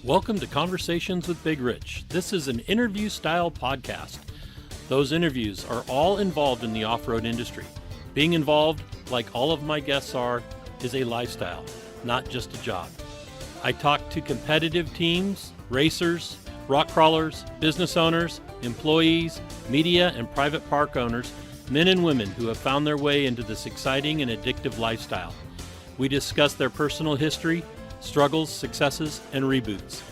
Welcome to Conversations with Big Rich. This is an interview-style podcast. Those interviews are all involved in the off-road industry. Being involved, like all of my guests are, is a lifestyle, not just a job. I talk to competitive teams, racers, rock crawlers, business owners, employees, media, and private park owners, men and women who have found their way into this exciting and addictive lifestyle. We discuss their personal history, struggles, successes, and reboots.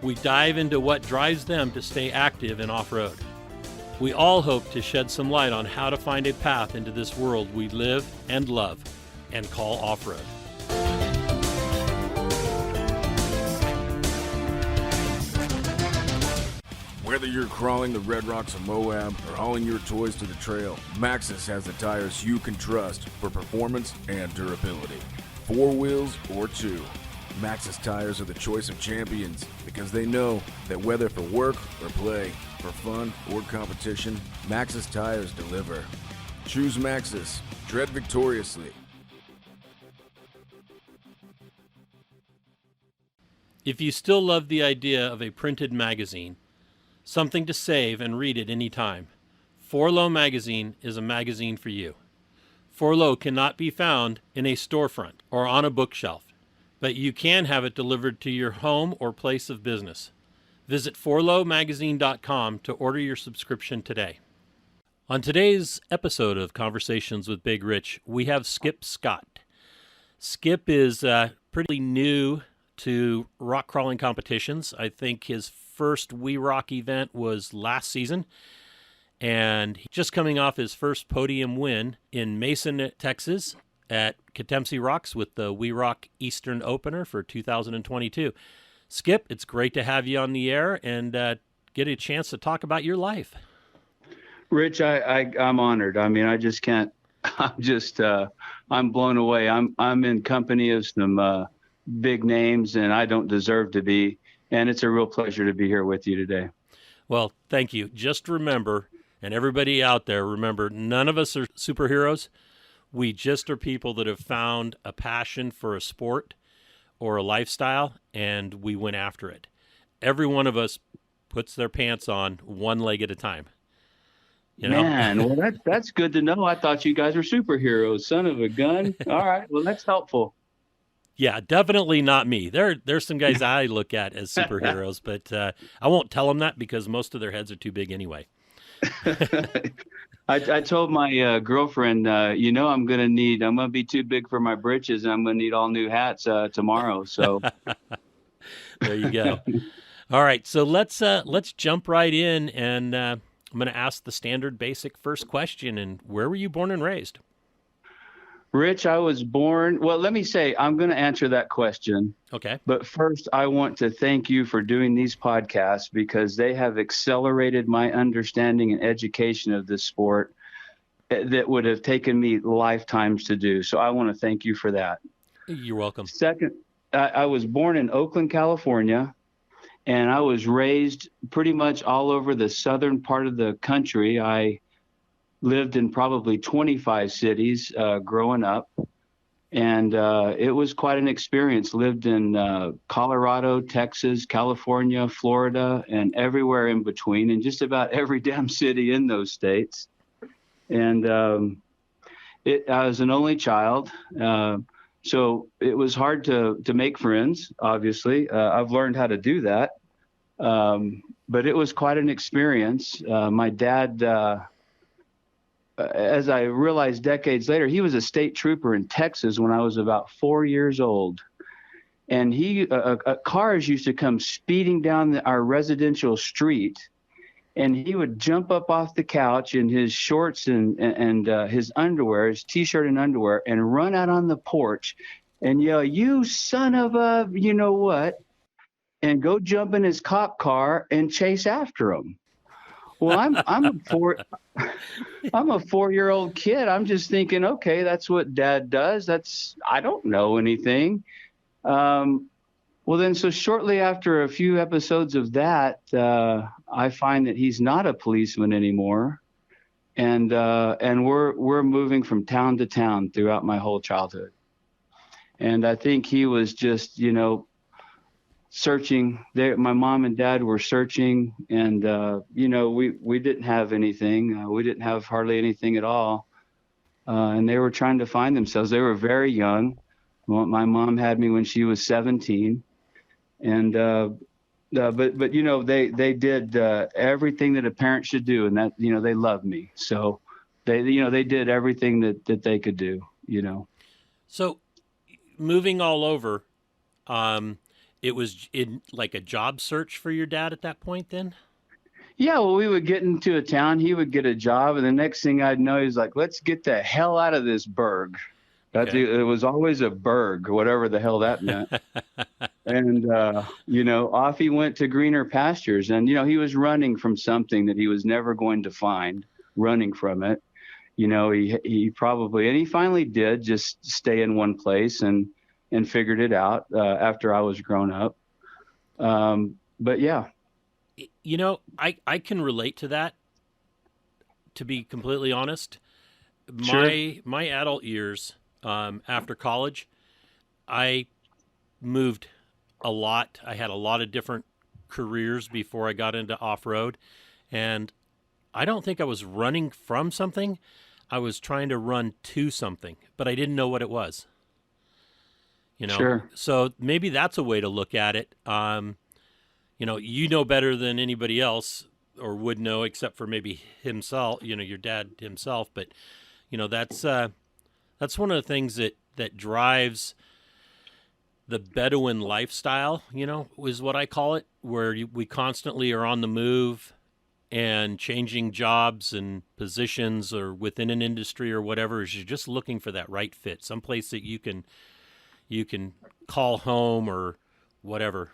We dive into what drives them to stay active and off-road. We all hope to shed some light on how to find a path into this world we live and love and call off-road. Whether you're crawling the Red Rocks of Moab or hauling your toys to the trail, Maxxis has the tires you can trust for performance and durability. 4 wheels or 2. Maxxis tires are the choice of champions because they know that whether for work or play, for fun or competition, Maxxis tires deliver. Choose Maxxis. Tread victoriously. If you still love the idea of a printed magazine, something to save and read at any time, 4Low Magazine is a magazine for you. 4Low cannot be found in a storefront or on a bookshelf, but you can have it delivered to your home or place of business. Visit 4lowmagazine.com to order your subscription today. On today's episode of Conversations with Big Rich, we have Skip Scott. Skip is pretty new to rock crawling competitions. I think his first We Rock event was last season, and he's just coming off his first podium win in Mason, Texas, at Katemsi Rocks with the We Rock Eastern Opener for 2022. Skip, it's great to have you on the air and get a chance to talk about your life. Rich, I'm honored. I mean, I just can't. I'm blown away. I'm in company of some big names, and I don't deserve to be. And it's a real pleasure to be here with you today. Well, thank you. Just remember, and everybody out there, remember, none of us are superheroes. We just are people that have found a passion for a sport or a lifestyle, and we went after it. Every one of us puts their pants on one leg at a time. You know? Man, well, that's good to know. I thought you guys were superheroes. Son of a gun. All right, well, that's helpful. Yeah, definitely not me. There's some guys I look at as superheroes, but I won't tell them that because most of their heads are too big anyway. I told my girlfriend, I'm going to be too big for my britches, and I'm going to need all new hats tomorrow. So there you go. All right, so let's jump right in, and I'm going to ask the standard basic first question. And where were you born and raised? Rich, I was born. Well, let me say, I'm going to answer that question. Okay. But first, I want to thank you for doing these podcasts because they have accelerated my understanding and education of this sport that would have taken me lifetimes to do. So I want to thank you for that. You're welcome. Second, I was born in Oakland, California, and I was raised pretty much all over the southern part of the country. I lived in probably 25 cities growing up, and it was quite an experience. Lived in Colorado, Texas, California, Florida, and everywhere in between, and just about every damn city in those states. And I was an only child, so it was hard to make friends, obviously. I've learned how to do that, but it was quite an experience. My dad, as I realized decades later, he was a state trooper in Texas when I was about 4 years old. And cars used to come speeding down our residential street, and he would jump up off the couch in his shorts and his underwear, his T-shirt and underwear, and run out on the porch and yell, "You son of a you know what," and go jump in his cop car and chase after him. Well, I'm a 4-year-old kid. I'm just thinking, okay, that's what Dad does. I don't know anything. Well, then, so shortly after a few episodes of that, I find that he's not a policeman anymore, and we're moving from town to town throughout my whole childhood. And I think he was just, searching. My mom and dad were searching, and we didn't have anything. We didn't have hardly anything at all, and they were trying to find themselves. They were very young. Well, my mom had me when she was 17, and but they did everything that a parent should do, and that they loved me. So they did everything that they could do. So moving all over, it was in like a job search for your dad at that point then? Yeah, well, we would get into a town, he would get a job, and the next thing I'd know, he's like, let's get the hell out of this Burg. Okay. It was always a Burg, whatever the hell that meant. And, off he went to greener pastures. And, he was running from something that he was never going to find, running from it. He probably, and he finally did just stay in one place and figured it out after I was grown up. But yeah. I can relate to that, to be completely honest. Sure. My adult years, after college, I moved a lot. I had a lot of different careers before I got into off-road, and I don't think I was running from something. I was trying to run to something, but I didn't know what it was. Sure. So maybe that's a way to look at it. You know better than anybody else, or would know, except for maybe himself, your dad himself. But, that's one of the things that drives the Bedouin lifestyle, is what I call it, where we constantly are on the move and changing jobs and positions or within an industry or whatever. Is you're just looking for that right fit, someplace that you can call home or whatever.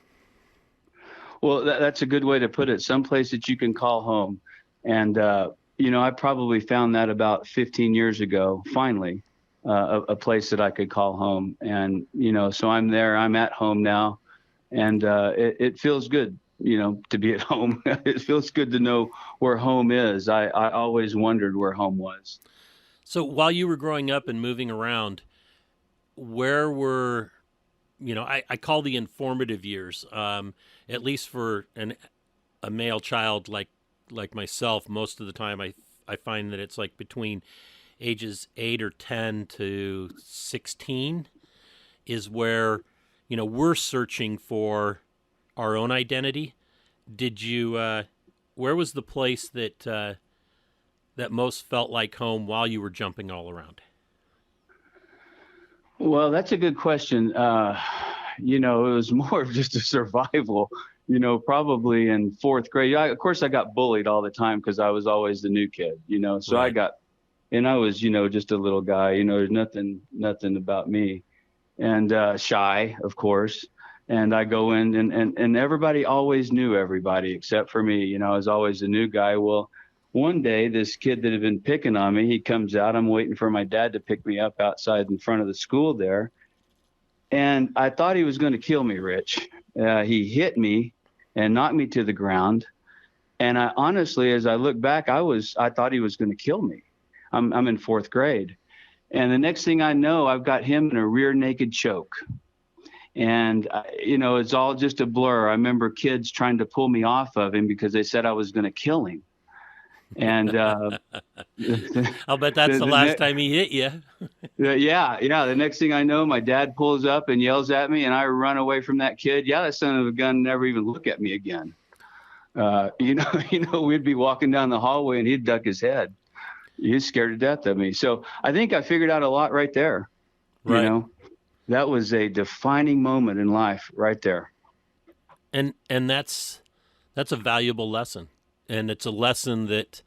Well, that's a good way to put it. Someplace that you can call home. And, I probably found that about 15 years ago, finally, a place that I could call home. And, so I'm there, I'm at home now, and it feels good, to be at home. It feels good to know where home is. I always wondered where home was. So while you were growing up and moving around, where were, I call the informative years, at least for a male child like myself, most of the time I find that it's like between ages 8 or 10 to 16 is where, we're searching for our own identity. Did you, where was the place that most felt like home while you were jumping all around? Well, that's a good question. It was more of just a survival, probably in fourth grade. Of course, I got bullied all the time because I was always the new kid, so Right. I was, just a little guy, there's nothing about me, and shy, of course. And I go in and everybody always knew everybody except for me. I was always the new guy. Well, one day, this kid that had been picking on me, he comes out. I'm waiting for my dad to pick me up outside in front of the school there. And I thought he was going to kill me, Rich. He hit me and knocked me to the ground. And I honestly, as I look back, I thought he was going to kill me. I'm in fourth grade. And the next thing I know, I've got him in a rear naked choke. And, it's all just a blur. I remember kids trying to pull me off of him because they said I was going to kill him. And I'll bet that's the last time he hit you. yeah. The next thing I know, my dad pulls up and yells at me, and I run away from that kid. Yeah, that son of a gun never even look at me again. We'd be walking down the hallway and he'd duck his head. He's scared to death of me. So I think I figured out a lot right there. Right. That was a defining moment in life right there. And that's a valuable lesson. And it's a lesson that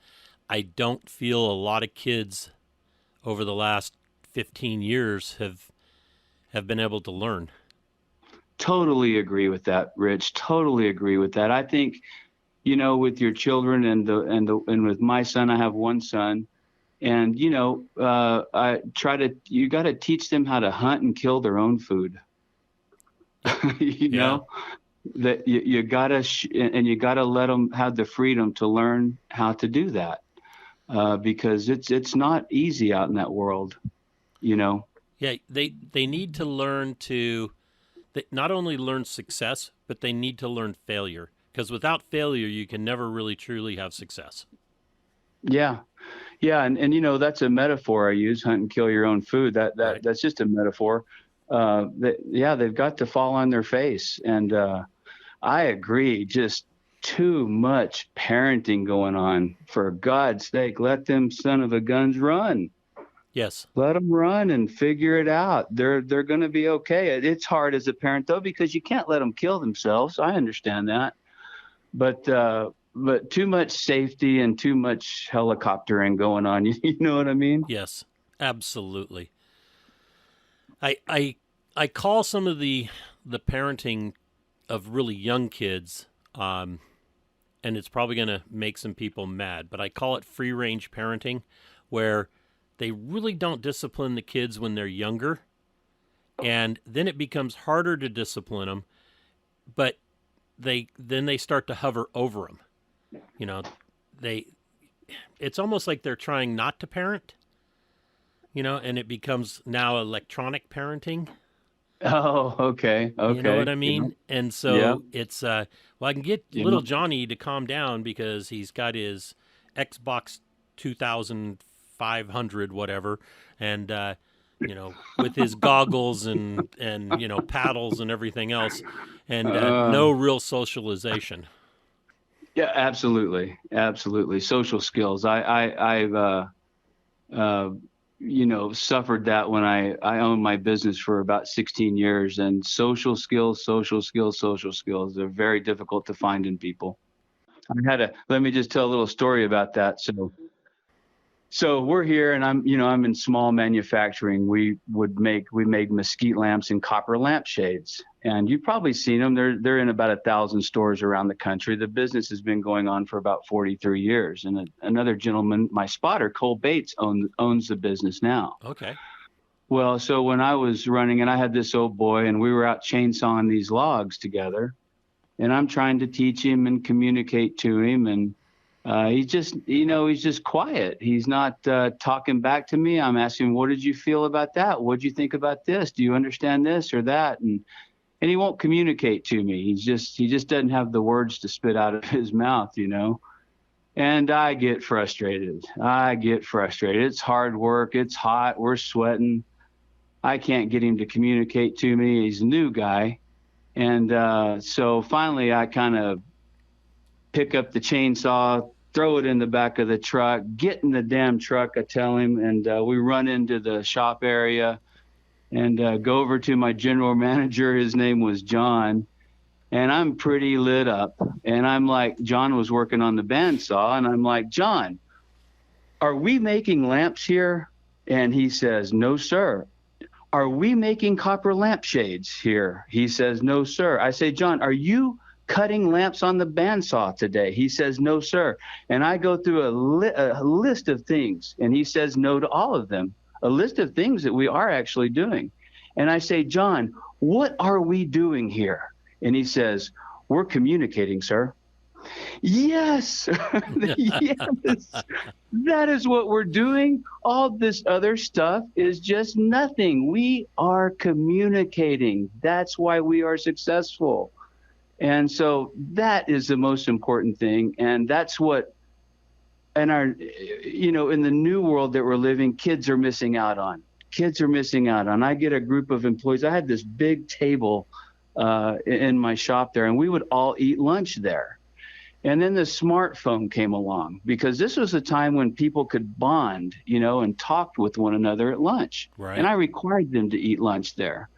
I don't feel a lot of kids over the last 15 years have been able to learn. Totally agree with that, Rich. Totally agree with that. I think, with your children and with my son, I have one son, and you got to teach them how to hunt and kill their own food. Know that you gotta and you gotta let them have the freedom to learn how to do that, because it's not easy out in that world. Yeah, they need to learn to they not only learn success, but they need to learn failure. Because without failure, you can never really truly have success. Yeah. Yeah. And that's a metaphor I use, hunt and kill your own food. Right. That's just a metaphor. They've got to fall on their face. And I agree. Just too much parenting going on. For God's sake, let them son of a guns run. Yes. Let them run and figure it out. They're going to be okay. It's hard as a parent, though, because you can't let them kill themselves. I understand that. But too much safety and too much helicoptering going on. You know what I mean? Yes, absolutely. I call some of the parenting of really young kids, and it's probably going to make some people mad, but I call it free range parenting, where they really don't discipline the kids when they're younger, and then it becomes harder to discipline them, but then they start to hover over them. You know, it's almost like they're trying not to parent, and it becomes now electronic parenting. Oh, okay. You know what I mean? Yeah. And so Yeah. it's, I can get little Johnny to calm down because he's got his Xbox 2500, whatever, and, with his goggles and paddles and everything else, and no real socialization. Yeah, absolutely. Absolutely. Social skills. I've suffered that when I owned my business for about 16 years, and social skills, they're very difficult to find in people. Let me just tell a little story about that. So we're here, and I'm in small manufacturing. We made mesquite lamps and copper lampshades, and you've probably seen them. They're in about 1,000 stores around the country. The business has been going on for about 43 years. And another gentleman, my spotter, Cole Bates, owns the business now. Okay. Well, so when I was running, and I had this old boy, and we were out chainsawing these logs together, and I'm trying to teach him and communicate to him, and he's just quiet. He's not talking back to me. I'm asking, what did you feel about that? What did you think about this? Do you understand this or that? And he won't communicate to me. He just doesn't have the words to spit out of his mouth, And I get frustrated. It's hard work. It's hot. We're sweating. I can't get him to communicate to me. He's a new guy. And so finally I kind of pick up the chainsaw, throw it in the back of the truck, get in the damn truck, I tell him, and we run into the shop area and go over to my general manager. His name was John, and I'm pretty lit up. And I'm like, John was working on the bandsaw, and I'm like, John, are we making lamps here? And he says, no, sir. Are we making copper lampshades here? He says, no, sir. I say, John, are you cutting lamps on the bandsaw today? He says, no, sir. And I go through a list of things, and he says no to all of them, a list of things that we are actually doing. And I say, John, what are we doing here? And he says, we're communicating, sir. Yes, yes, that is what we're doing. All this other stuff is just nothing. We are communicating. That's why we are successful. And so that is the most important thing. And that's what, in the new world that we're living, kids are missing out on. I get a group of employees. I had this big table in my shop there, and we would all eat lunch there. And then the smartphone came along, because this was a time when people could bond, and talk with one another at lunch. Right. And I required them to eat lunch there.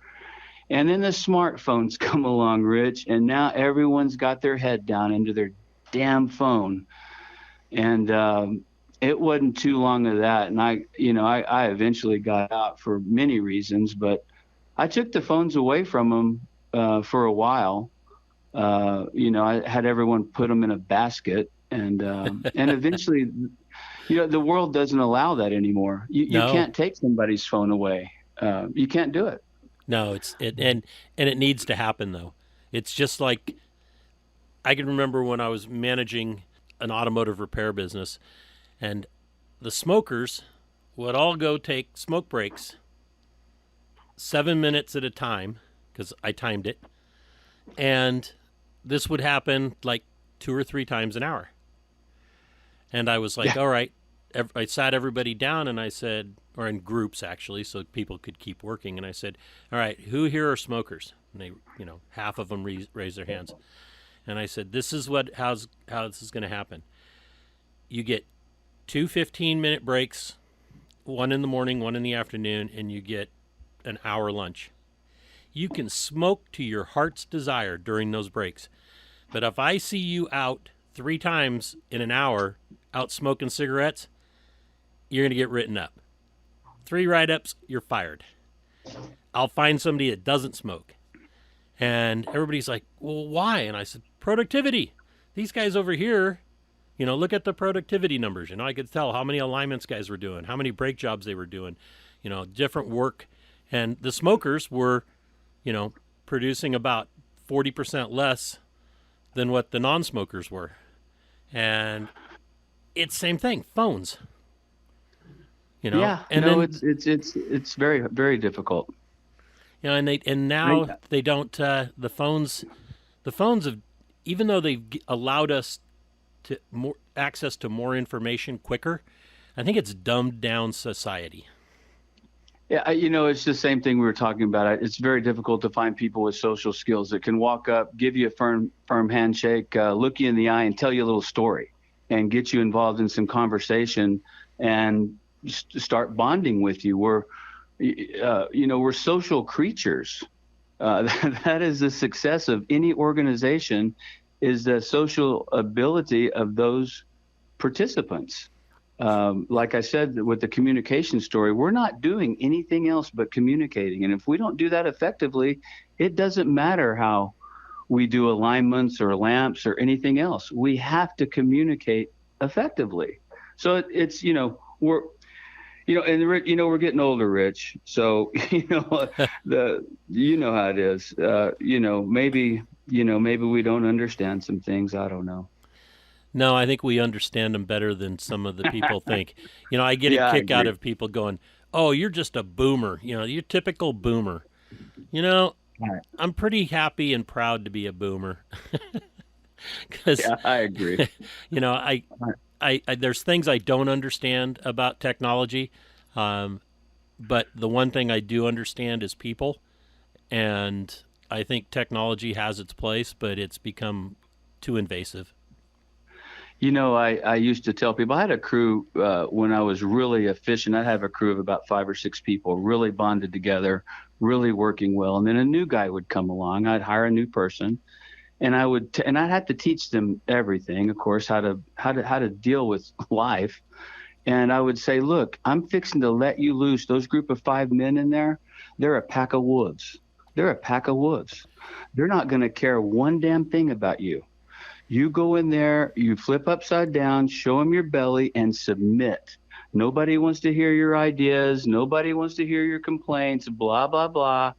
And then the smartphones come along, Rich, and now everyone's got their head down into their damn phone. And it wasn't too long of that. And I eventually got out for many reasons, but I took the phones away from them for a while. I had everyone put them in a basket, and eventually, the world doesn't allow that anymore. You can't take somebody's phone away. You can't do it. No, and it needs to happen though. It's just like, I can remember when I was managing an automotive repair business, and the smokers would all go take smoke breaks 7 minutes at a time, because I timed it. And this would happen like 2 or 3 times an hour. And I was like, all right. I sat everybody down and I said, or in groups actually, so people could keep working. And I said, all right, who here are smokers? And they, half of them raised their hands. And I said, this is how this is going to happen. You get 2 15-minute breaks, one in the morning, one in the afternoon, and you get an hour lunch. You can smoke to your heart's desire during those breaks. But if I see you out 3 times in an hour out smoking cigarettes, you're going to get written up. 3 write-ups, you're fired. I'll find somebody that doesn't smoke. And everybody's like, well, why? And I said, productivity. These guys over here, look at the productivity numbers. I could tell how many alignments guys were doing, how many brake jobs they were doing, different work. And the smokers were, producing about 40% less than what the non-smokers were. And it's same thing, phones. It's very, very difficult. And now they don't. The phones have, even though they've allowed us to more access to more information quicker, I think it's dumbed down society. Yeah, it's the same thing we were talking about. It's very difficult to find people with social skills that can walk up, give you a firm handshake, look you in the eye, and tell you a little story, and get you involved in some conversation, and start bonding with you. We're social creatures. That is the success of any organization, is the social ability of those participants. Like I said, with the communication story, we're not doing anything else but communicating. And if we don't do that effectively, it doesn't matter how we do alignments or lamps or anything else. We have to communicate effectively. So it's, we're getting older, Rich. So, how it is. Maybe we don't understand some things. I don't know. No, I think we understand them better than some of the people think. I get a kick out of people going, "Oh, you're just a boomer. You're typical boomer." I'm pretty happy and proud to be a boomer. I agree. I there's things I don't understand about technology, but the one thing I do understand is people, and I think technology has its place, but it's become too invasive. I used to tell people, I had a crew when I was really efficient. I'd have a crew of about 5 or 6 people, really bonded together, really working well. And then a new guy would come along. I'd hire a new person, and I'd have to teach them everything, of course, how to deal with life. And I would say, look, I'm fixing to let you loose. Those group of 5 men in there, they're a pack of wolves. They're a pack of wolves. They're not going to care one damn thing about you. You go in there, you flip upside down, show them your belly, and submit. Nobody wants to hear your ideas. Nobody wants to hear your complaints, blah, blah, blah.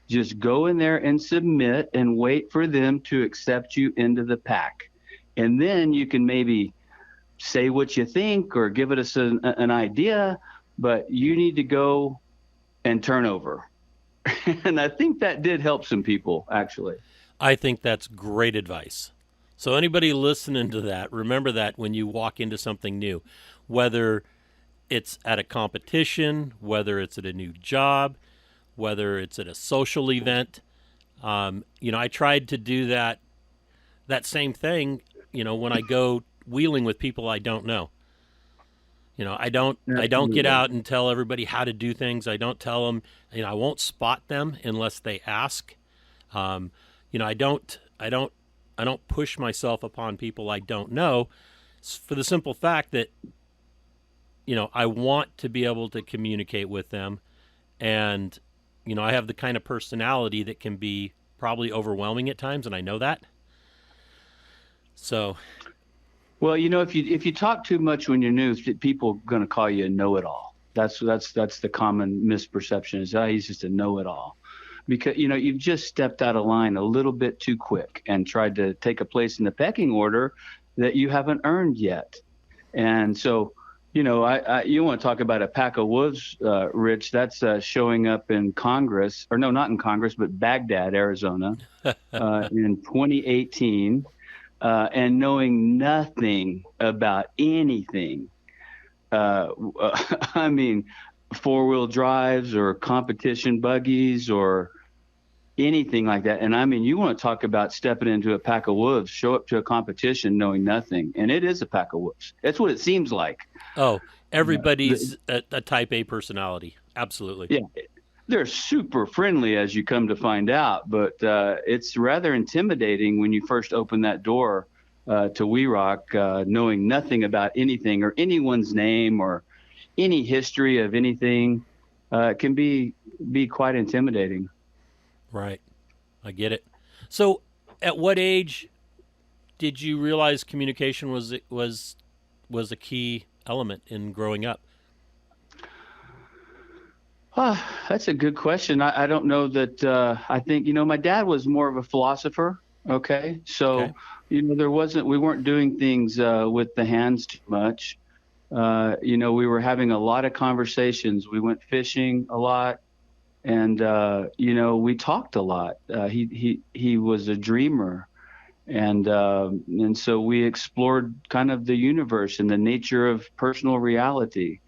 Just go in there and submit and wait for them to accept you into the pack. And then you can maybe say what you think or give us an idea, but you need to go and turn over. And I think that did help some people, actually. I think that's great advice. So anybody listening to that, remember that when you walk into something new, whether it's at a competition, whether it's at a new job, whether it's at a social event. I tried to do that same thing, when I go wheeling with people I don't know. I don't get out and tell everybody how to do things. I don't tell them, I won't spot them unless they ask. I don't push myself upon people I don't know, for the simple fact that, I want to be able to communicate with them. And, I have the kind of personality that can be probably overwhelming at times, and I know that. So. Well, if you talk too much when you're new, people are going to call you a know-it-all. That's the common misperception, is he's just a know-it-all. Because, you've just stepped out of line a little bit too quick and tried to take a place in the pecking order that you haven't earned yet. And so, You want to talk about a pack of wolves, Rich? That's showing up in Congress, or no, not in Congress, but Baghdad, Arizona, in 2018, and knowing nothing about anything. I mean, four-wheel drives or competition buggies or anything like that. And I mean, you want to talk about stepping into a pack of wolves, show up to a competition knowing nothing. And it is a pack of wolves. That's what it seems like. Oh, everybody's a type A personality. Absolutely. Yeah. They're super friendly, as you come to find out, but it's rather intimidating when you first open that door to We Rock, knowing nothing about anything or anyone's name or any history of anything. It can be quite intimidating. Right. I get it. So, at what age did you realize communication was a key element in growing up? That's a good question. I don't know that. I think, my dad was more of a philosopher. Okay. So, Okay. we weren't doing things with the hands too much. We were having a lot of conversations. We went fishing a lot. And, we talked a lot. He was a dreamer. And so we explored kind of the universe and the nature of personal reality.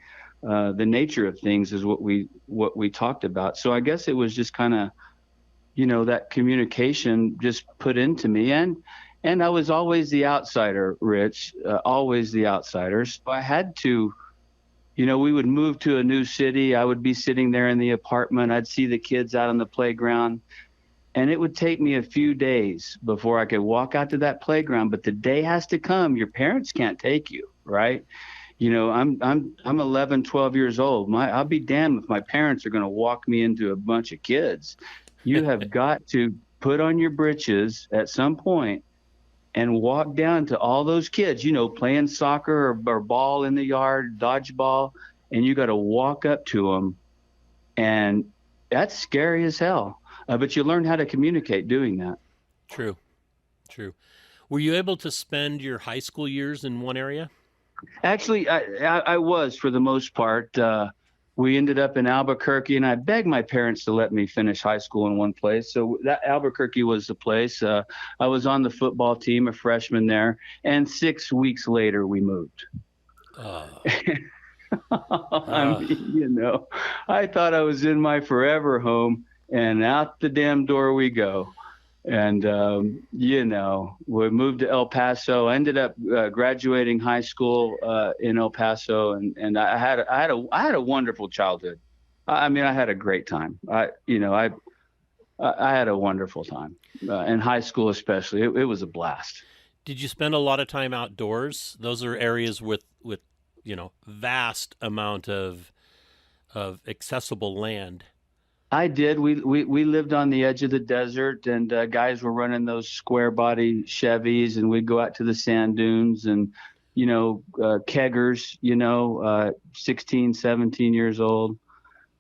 The nature of things is what we talked about. So I guess it was just kind of, that communication just put into me. And I was always the outsider, Rich, always the outsider. So I had to, we would move to a new city. I would be sitting there in the apartment. I'd see the kids out on the playground. And it would take me a few days before I could walk out to that playground. But the day has to come. Your parents can't take you, right? I'm 11, 12 years old. I'll be damned if my parents are going to walk me into a bunch of kids. You have got to put on your britches at some point and walk down to all those kids, playing soccer or ball in the yard, dodgeball, and you got to walk up to them. And that's scary as hell. But you learn how to communicate doing that. True. Were you able to spend your high school years in one area? Actually, I was for the most part. We ended up in Albuquerque, and I begged my parents to let me finish high school in one place. So that Albuquerque was the place. I was on the football team, a freshman there, and 6 weeks later we moved. I mean, I thought I was in my forever home, and out the damn door we go. And, we moved to El Paso. I ended up graduating high school in El Paso, and I had a wonderful childhood. I mean, I had a great time. I had a wonderful time in high school, especially. It was a blast. Did you spend a lot of time outdoors? Those are areas with vast amount of accessible land. I did. We lived on the edge of the desert, and guys were running those square body Chevys, and we'd go out to the sand dunes and, keggers, 16, 17 years old.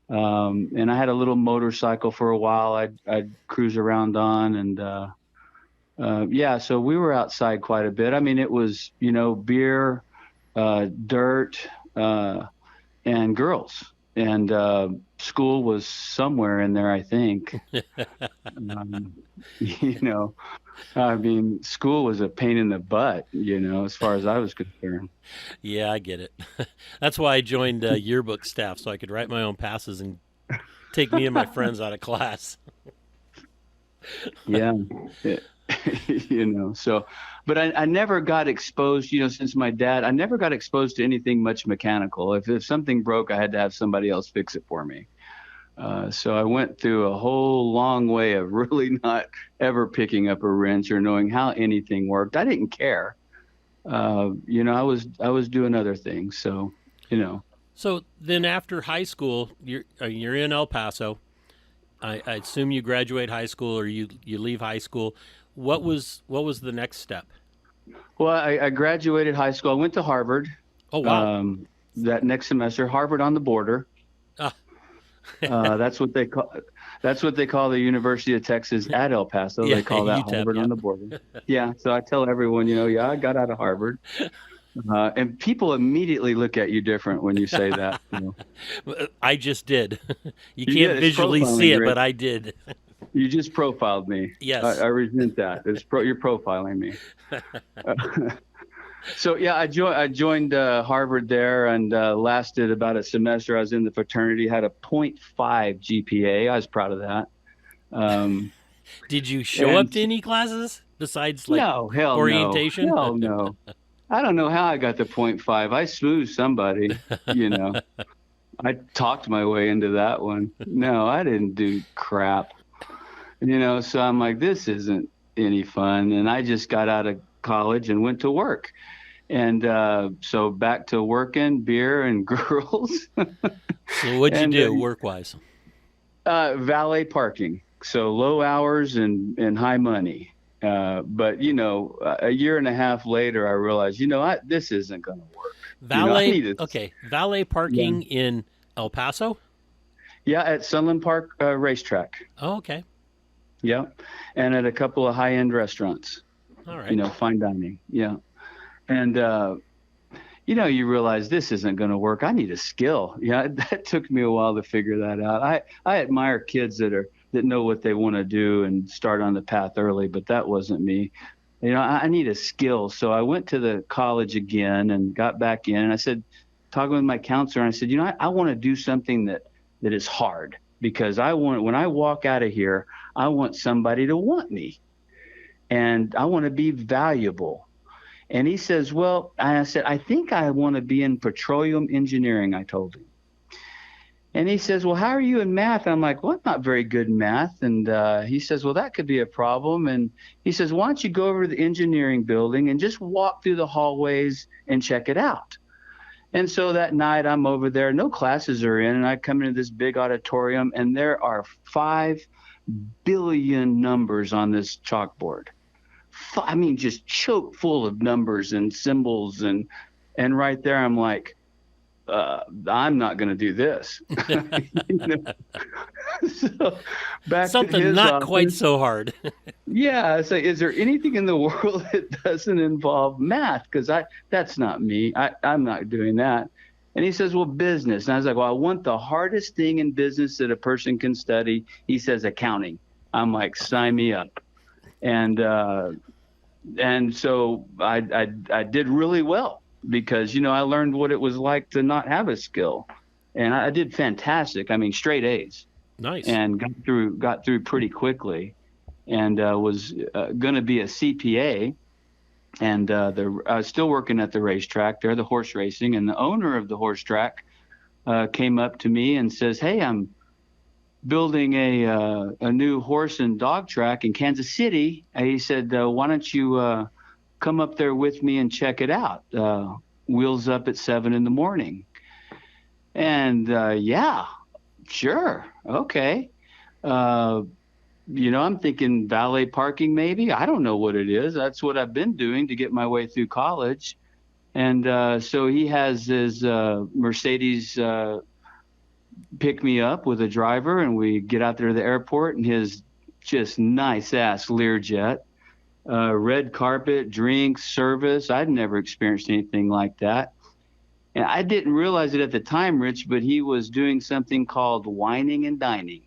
And I had a little motorcycle for a while I'd cruise around on. And so we were outside quite a bit. I mean, it was, beer, dirt, and girls. And school was somewhere in there, I think. I mean, school was a pain in the butt, as far as I was concerned. Yeah, I get it. That's why I joined yearbook staff, so I could write my own passes and take me and my friends out of class. Yeah. So, but I never got exposed, since my dad, I never got exposed to anything much mechanical. If something broke, I had to have somebody else fix it for me. So I went through a whole long way of really not ever picking up a wrench or knowing how anything worked. I didn't care. I was doing other things. So, So then after high school, you're in El Paso. I assume you graduate high school or you leave high school. What was the next step? Well, I graduated high school. I went to Harvard. Oh, wow. That next semester, Harvard on the border. That's what they call the University of Texas at El Paso. Yeah, they call that UTEP, Harvard on the border. Yeah. So I tell everyone, I got out of Harvard. And people immediately look at you different when you say that. I just did. You You can't did. It's visually profiling, see it, Rich. but I did. You just profiled me. Yes. I resent that. You're profiling me. So yeah, I joined Harvard there and lasted about a semester. I was in the fraternity, had a .5 GPA. I was proud of that. Um, Did you show up and to any classes besides like no, hell no, orientation? hell no. I don't know how I got the .5. I smoothed somebody, you know. I talked my way into that one. No, I didn't do crap. So I'm like, this isn't any fun. And I just got out of college and went to work. And so back to working, beer and girls. So what'd you and do work-wise? Valet parking. So low hours and high money. But, a year and a half later, I realized, this isn't going to work. Valet, okay, valet Yeah. parking in El Paso? Yeah, at Sunland Park Racetrack. Oh, okay. Yeah. And at a couple of high-end restaurants, All right. fine dining. Yeah. And, you realize this isn't going to work. I need a skill. Yeah. That took me a while to figure that out. I admire kids that know what they want to do and start on the path early, but that wasn't me. I need a skill. So I went to the college again and got back in. And I said, talking with my counselor, and I said, I want to do something that is hard, because when I walk out of here, I want somebody to want me, and I want to be valuable. And he says, well, I said, I think I want to be in petroleum engineering, I told him. And he says, well, how are you in math? And I'm like, well, I'm not very good in math. And he says, well, that could be a problem. And he says, why don't you go over to the engineering building and just walk through the hallways and check it out? And so that night I'm over there, no classes are in, and I come into this big auditorium, and there are 5 billion numbers on this chalkboard. I mean, just choke full of numbers and symbols. And right there, I'm like, I'm not going to do this. So back Something to his not office. quite so hard. Yeah. I say, is there anything in the world that doesn't involve math? Because that's not me. I'm not doing that. And he says, well, business. And I was like, well, I want the hardest thing in business that a person can study. He says, accounting. I'm like, sign me up. And so I did really well, because, I learned what it was like to not have a skill, and I did fantastic. I mean, straight A's. Nice. And got through pretty quickly, and was going to be a CPA. And I was still working at the racetrack there, the horse racing, and the owner of the horse track came up to me and says, hey, I'm building a new horse and dog track in Kansas City. And he said, why don't you come up there with me and check it out? Wheels up at 7 a.m. And yeah, sure. Okay. I'm thinking valet parking, maybe. I don't know what it is. That's what I've been doing to get my way through college. And so he has his Mercedes pick me up with a driver, and we get out there to the airport, and his just nice ass Learjet, red carpet, drinks, service. I'd never experienced anything like that. And I didn't realize it at the time, Rich, but he was doing something called wining and dining.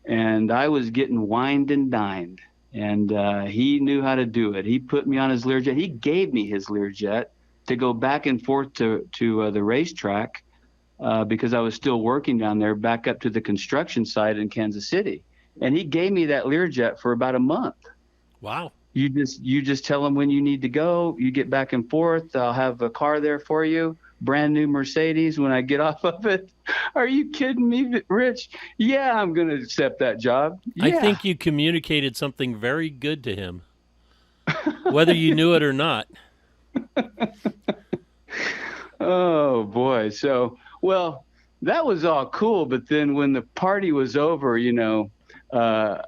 And I was getting wined and dined, and he knew how to do it. He put me on his Learjet. He gave me his Learjet to go back and forth to the racetrack, because I was still working down there, back up to the construction site in Kansas City. And he gave me that Learjet for about a month. Wow. You just tell him when you need to go. You get back and forth. I'll have a car there for you. Brand new Mercedes when I get off of it. Are you kidding me, Rich? Yeah, I'm going to accept that job. Yeah. I think you communicated something very good to him, whether you knew it or not. Oh, boy. So, well, that was all cool. But then when the party was over, I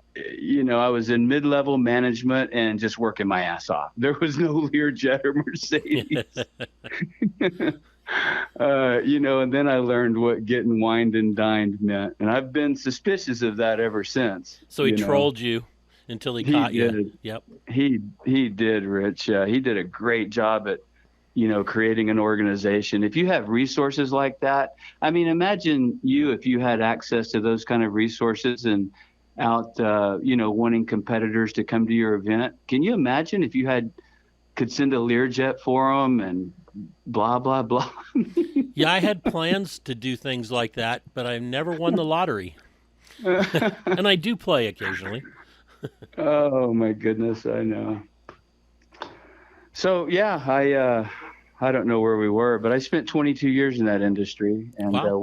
was in mid-level management and just working my ass off. There was no Learjet or Mercedes. And then I learned what getting wined and dined meant. And I've been suspicious of that ever since. So he trolled you until he caught you. Did. Yep. He did, Rich. He did a great job at, creating an organization. If you have resources like that, I mean, imagine if you had access to those kind of resources and out, wanting competitors to come to your event. Can you imagine if you could send a Learjet for them and blah, blah, blah? Yeah, I had plans to do things like that, but I never won the lottery. And I do play occasionally. Oh my goodness, I know. So yeah, I don't know where we were, but I spent 22 years in that industry and Wow.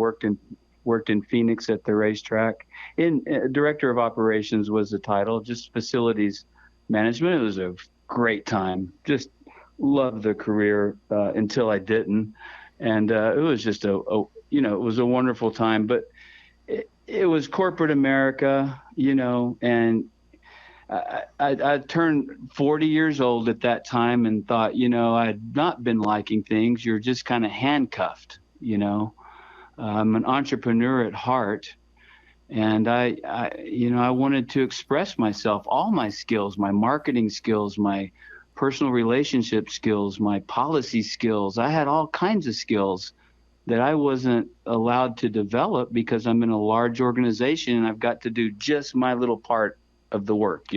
worked in Phoenix at the racetrack. In director of operations was the title, just facilities management. It was a great time. Just loved the career until I didn't, and it was just it was a wonderful time. But it was corporate America, and I turned 40 years old at that time and thought, I had not been liking things. You're just kind of handcuffed, I'm an entrepreneur at heart. And I wanted to express myself, all my skills, my marketing skills, my personal relationship skills, my policy skills. I had all kinds of skills that I wasn't allowed to develop because I'm in a large organization and I've got to do just my little part of the work,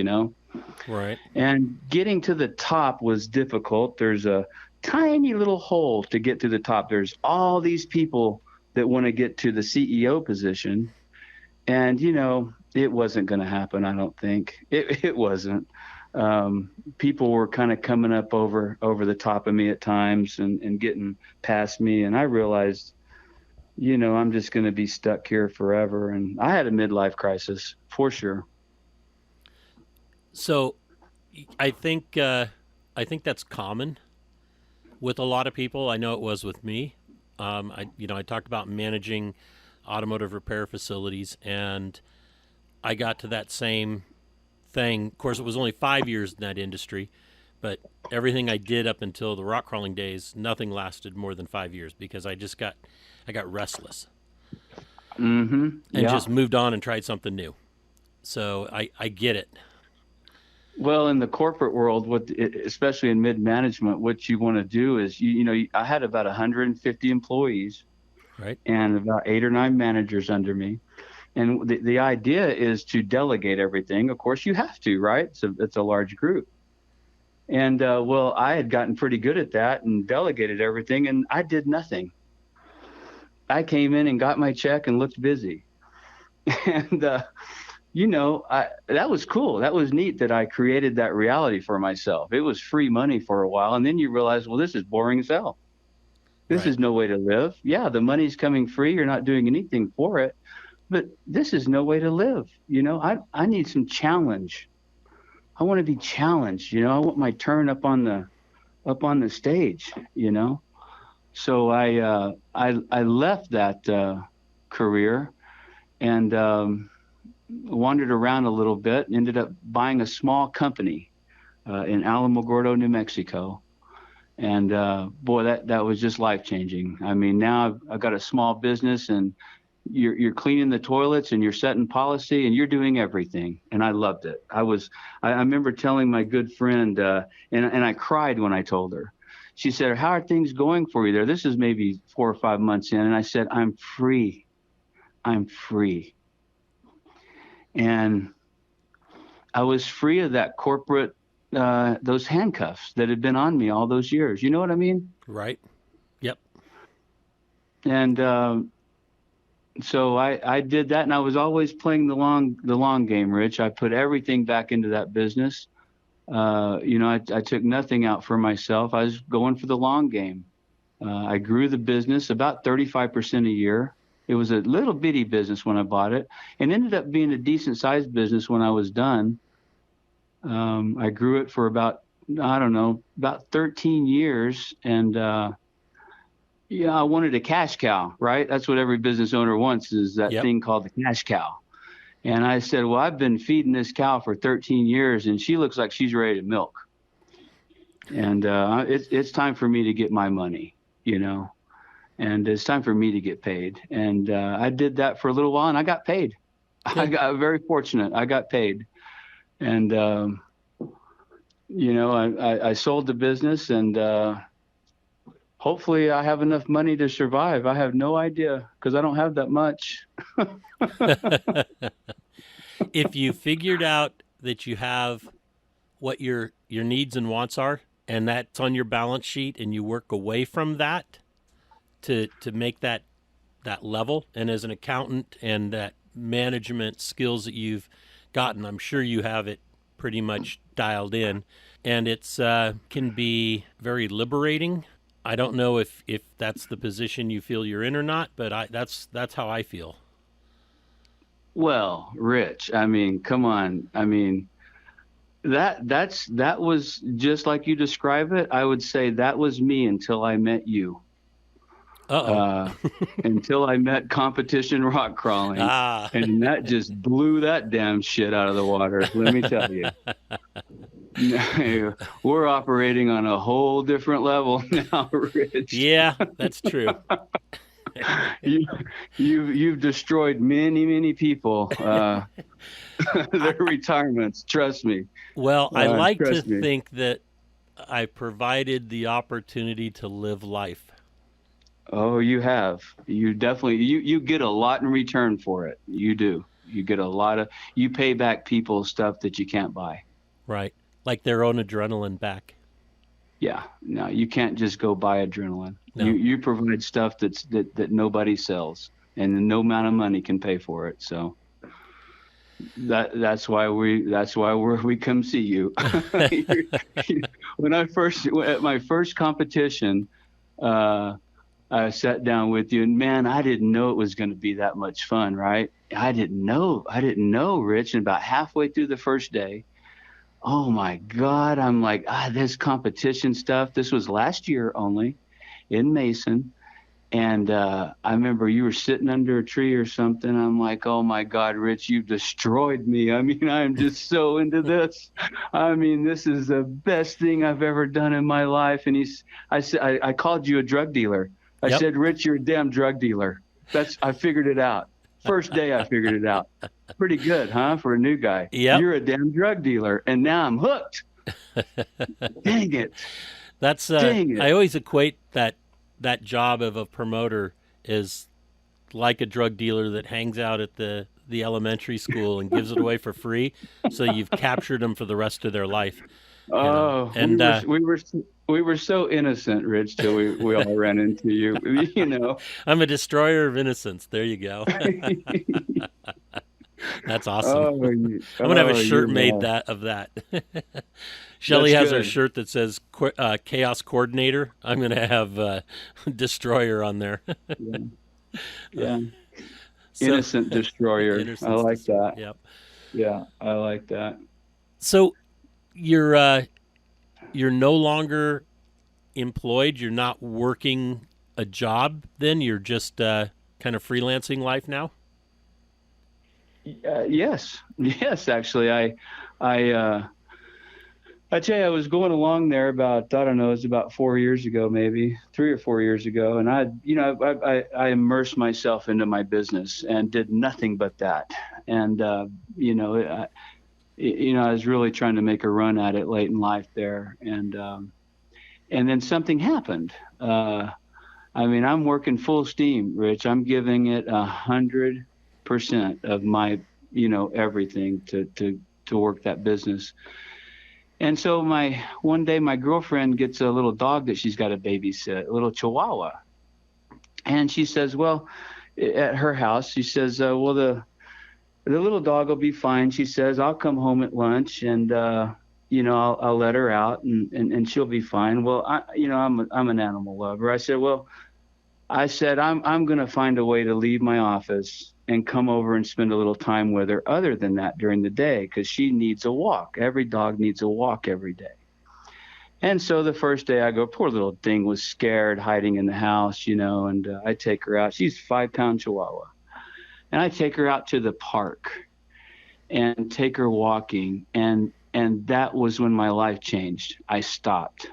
Right. And getting to the top was difficult. There's a tiny little hole to get to the top. There's all these people that want to get to the CEO position. And, it wasn't going to happen, I don't think. It wasn't. People were kind of coming up over the top of me at times and getting past me. And I realized, I'm just going to be stuck here forever. And I had a midlife crisis for sure. So I think that's common with a lot of people. I know it was with me. I talked about managing automotive repair facilities, and I got to that same thing. Of course, it was only 5 years in that industry, but everything I did up until the rock crawling days, nothing lasted more than 5 years because I got restless Mm-hmm. and Yeah. just moved on and tried something new. So I get it. Well, in the corporate world, especially in mid-management, what you want to do is, I had about 150 employees Right. and about 8 or 9 managers under me. And the idea is to delegate everything. Of course, you have to, right? So it's a large group. And well, I had gotten pretty good at that and delegated everything, and I did nothing. I came in and got my check and looked busy. And that was cool. That was neat that I created that reality for myself. It was free money for a while, and then you realize, well, this is boring as hell. This Right. is no way to live. Yeah, the money's coming free. You're not doing anything for it, but this is no way to live. I need some challenge. I want to be challenged. I want my turn up on the stage. So I left that career and wandered around a little bit. And ended up buying a small company in Alamogordo, New Mexico. And boy, that was just life changing. I mean, now I've got a small business, and you're cleaning the toilets, and you're setting policy, and you're doing everything. And I loved it. I remember telling my good friend, and I cried when I told her. She said, "How are things going for you there?" This is maybe 4 or 5 months in, and I said, "I'm free. I'm free." And I was free of that corporate, those handcuffs that had been on me all those years. You know what I mean? Right. Yep. And so I did that, and I was always playing the long game, Rich. I put everything back into that business. I took nothing out for myself. I was going for the long game. I grew the business about 35% a year. It was a little bitty business when I bought it, and ended up being a decent sized business when I was done. I grew it for about 13 years, and I wanted a cash cow, right? That's what every business owner wants, is that Yep. thing called the cash cow. And I said, well, I've been feeding this cow for 13 years, and she looks like she's ready to milk. And it's time for me to get my money, and it's time for me to get paid. And I did that for a little while, and I got paid. I got very fortunate. I got paid. And, I sold the business, and Hopefully I have enough money to survive. I have no idea because I don't have that much. If you figured out that you have what your needs and wants are, and that's on your balance sheet, and you work away from that to make that level, and as an accountant and that management skills that you've gotten, I'm sure you have it pretty much dialed in, and it's can be very liberating. I don't know if that's the position you feel you're in or not, but that's how I feel. Well, Rich, I mean, come on. I mean, that was just like you describe it. I would say that was me until I met you. Uh Uh, oh. until I met competition rock crawling, Ah. and that just blew that damn shit out of the water. Let me tell you. We're operating on a whole different level now, Rich. Yeah, that's true. You, you've destroyed many people. Their retirements. Trust me. Well, I like to Trust me. think that I provided the opportunity to live life. Oh, you have. You definitely. You get a lot in return for it. You do. You get a lot of. You pay back people stuff that you can't buy. Right. Like their own adrenaline back. Yeah. No, you can't just go buy adrenaline. No. You provide stuff that nobody sells, and no amount of money can pay for it. So. That's why we come see you. When at my first competition, I sat down with you, and man, I didn't know it was going to be that much fun, right? I didn't know, Rich. And about halfway through the first day, oh my God, I'm like, this competition stuff. This was last year only in Mason. And I remember you were sitting under a tree or something. I'm like, oh my God, Rich, you've destroyed me. I mean, I'm just so into this. I mean, this is the best thing I've ever done in my life. And I called you a drug dealer. I Yep. said, Rich, you're a damn drug dealer. I figured it out. First day I figured it out. Pretty good, huh? For a new guy. Yep. You're a damn drug dealer. And now I'm hooked. Dang it. That's Dang it. I always equate that job of a promoter is like a drug dealer that hangs out at the elementary school and gives it away for free. So you've captured them for the rest of their life. Oh, And we were so innocent, Rich, till we all ran into you. You know. I'm a destroyer of innocence. There you go. That's awesome. I'm gonna have a shirt made of that. Shelly That's has her good. shirt that says Chaos Coordinator. I'm gonna have Destroyer on there. Yeah. So- Innocent destroyer. Innocence I like Destroyer. that. Yep. Yeah, I like that. So you're no longer employed. You're not working a job. Then you're just kind of freelancing life now. Yes, actually, I tell you, I was going along there about, I don't know, it was about 4 years ago, maybe 3 or 4 years ago. And I immersed myself into my business and did nothing but that. And, I was really trying to make a run at it late in life there. And then something happened. I'm working full steam, Rich. I'm giving it 100% of my, everything to work that business. And so one day my girlfriend gets a little dog that she's got to babysit, a little Chihuahua. And she says, well, at her house, she says, well, the little dog will be fine. She says, I'll come home at lunch and, I'll let her out and she'll be fine. Well, I'm an animal lover. I said, I'm going to find a way to leave my office and come over and spend a little time with her other than that during the day, because she needs a walk. Every dog needs a walk every day. And so the first day I go, poor little thing was scared, hiding in the house, and I take her out. She's 5-pound Chihuahua. And I take her out to the park and take her walking. And that was when my life changed. I stopped.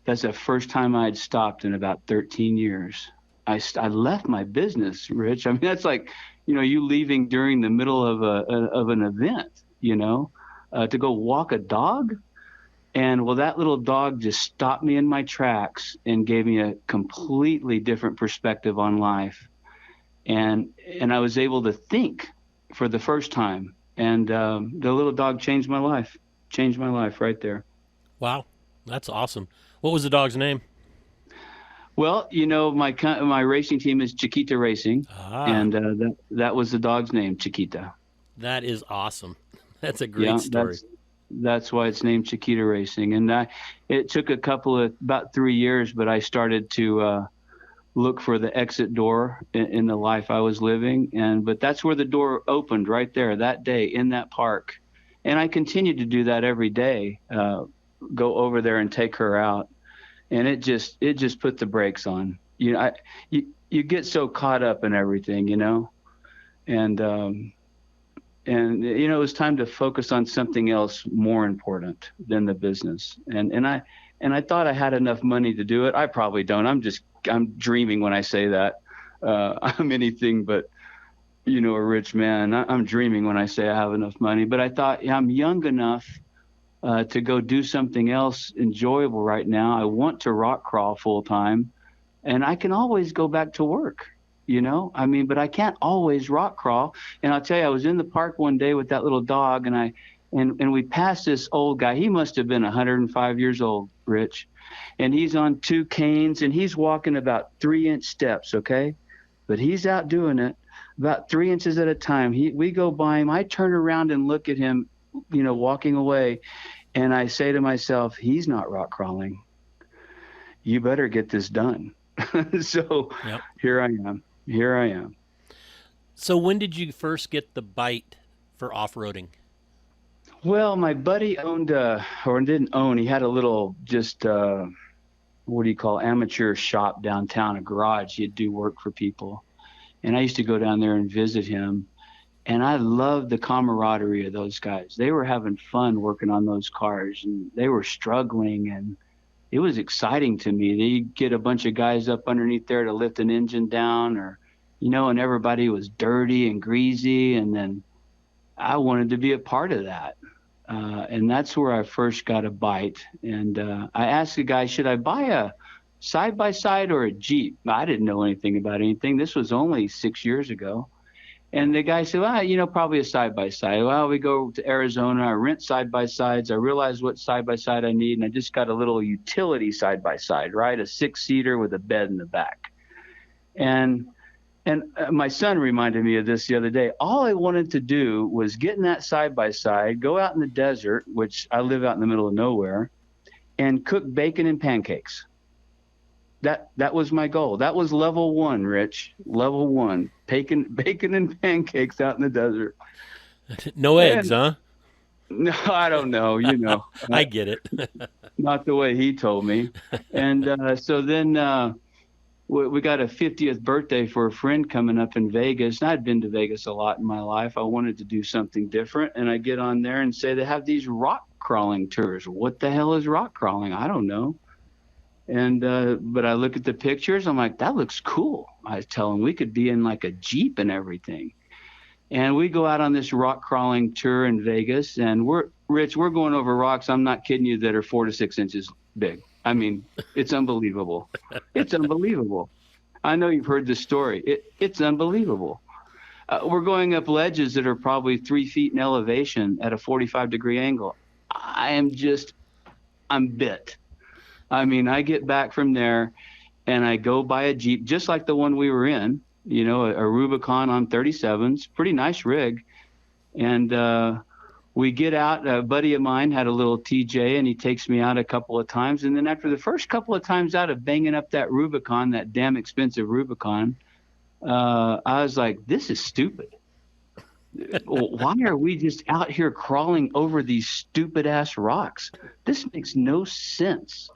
That's the first time I had stopped in about 13 years. I left my business, Rich. I mean, that's like, you leaving during the middle of an event, to go walk a dog. And well, that little dog just stopped me in my tracks and gave me a completely different perspective on life. And I was able to think for the first time. And the little dog changed my life right there. Wow, that's awesome. What was the dog's name? Well, my racing team is Chiquita Racing, Ah, and that was the dog's name, Chiquita. that is awesome. That's a Yeah, great story. that's why it's named Chiquita Racing. And it took about 3 years, but I started to look for the exit door in the life I was living, but that's where the door opened right there that day in that park, and I continued to do that every day. Go over there and take her out. And it just put the brakes on. You get so caught up in everything, and it was time to focus on something else more important than the business. And I thought I had enough money to do it. I probably don't. I'm dreaming when I say that. I'm anything but, a rich man. I'm dreaming when I say I have enough money. But I thought, yeah, I'm young enough to go do something else enjoyable right now. I want to rock crawl full time, and I can always go back to work, but I can't always rock crawl. And I'll tell you, I was in the park one day with that little dog, and we passed this old guy. He must have been 105 years old, Rich. And he's on 2 canes, and he's walking about 3-inch steps, okay? But he's out doing it about 3 inches at a time. We go by him. I turn around and look at him, walking away. And I say to myself, he's not rock crawling. You better get this done. So Yep. Here I am. So when did you first get the bite for off-roading? Well, my buddy owned, or didn't own, he had a little what do you call, amateur shop downtown, a garage. He'd do work for people. And I used to go down there and visit him. And I loved the camaraderie of those guys. They were having fun working on those cars, and they were struggling, and it was exciting to me. They'd get a bunch of guys up underneath there to lift an engine down, and everybody was dirty and greasy. And then I wanted to be a part of that. And that's where I first got a bite. And I asked the guy, should I buy a side-by-side or a Jeep? I didn't know anything about anything. This was only 6 years ago. And the guy said, well, probably a side-by-side. Well, we go to Arizona. I rent side-by-sides. I realized what side-by-side I need, and I just got a little utility side-by-side, right? A 6-seater with a bed in the back. And my son reminded me of this the other day. All I wanted to do was get in that side-by-side, go out in the desert, which I live out in the middle of nowhere, and cook bacon and pancakes. That was my goal. That was level 1, Rich. Level 1, bacon and pancakes out in the desert. No eggs, huh? No, I don't know. I get it. Not the way he told me. And so then we got a 50th birthday for a friend coming up in Vegas. And I'd been to Vegas a lot in my life. I wanted to do something different. And I get on there and say they have these rock crawling tours. What the hell is rock crawling? I don't know. And but I look at the pictures. I'm like, that looks cool. I tell him we could be in like a Jeep and everything. And we go out on this rock crawling tour in Vegas. And we're going over rocks, I'm not kidding you, that are 4 to 6 inches big. I mean, it's unbelievable. It's unbelievable. I know you've heard this story. It's unbelievable. We're going up ledges that are probably 3 feet in elevation at a 45-degree angle. I'm bit. I mean, I get back from there and I go buy a Jeep, just like the one we were in, a Rubicon on 37s, pretty nice rig. And we get out. A buddy of mine had a little TJ, and he takes me out a couple of times. And then after the first couple of times out of banging up that Rubicon, that damn expensive Rubicon, I was like, this is stupid. Why are we just out here crawling over these stupid ass rocks? This makes no sense.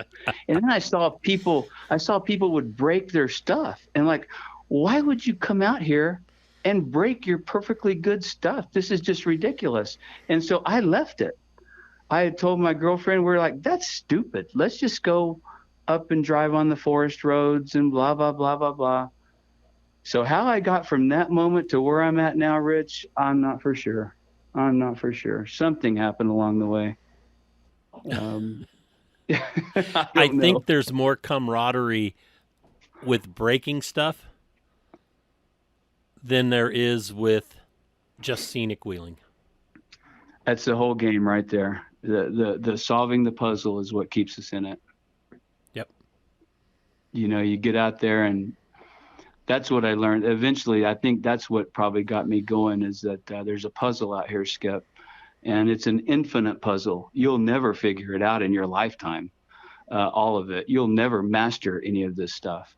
And then I saw people would break their stuff, and like, why would you come out here and break your perfectly good stuff? This is just ridiculous. And so I left it. I had told my girlfriend, we're like, that's stupid. Let's just go up and drive on the forest roads and blah, blah, blah, blah, blah. So how I got from that moment to where I'm at now, Rich, I'm not for sure. Something happened along the way. Um, I I don't know. think there's more camaraderie with breaking stuff than there is with just scenic wheeling. That's the whole game right there. The solving the puzzle is what keeps us in it. Yep. You know, you get out there, and that's what I learned. Eventually, I think that's what probably got me going, is that there's a puzzle out here, Skip, and it's an infinite puzzle. You'll never figure it out in your lifetime, all of it. You'll never master any of this stuff.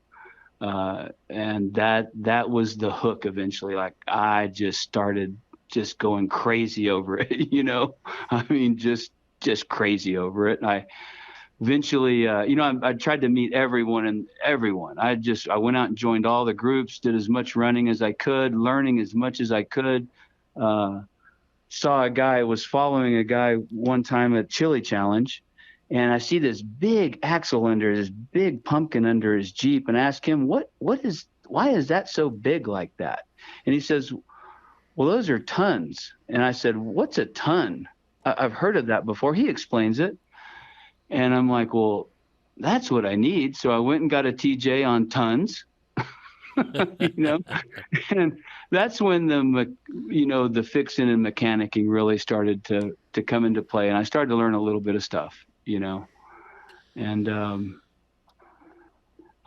And that was the hook eventually. Like, I just started just going crazy over it, you know. I mean, just crazy over it. I eventually, you know, I tried to meet everyone and everyone. I went out and joined all the groups, did as much running as I could, learning as much as I could. Saw a guy, was following a guy one time at Chili Challenge, and I see this big axle under this big pumpkin under his Jeep, and I asked him, why is that so big like that? And he says, well, those are tons. And I said, what's a ton? I've heard of that before. He explains it. And I'm like, well, that's what I need. So I went and got a TJ on tons, you know, and that's when the fixing and mechanicking really started to come into play. And I started to learn a little bit of stuff, you know, and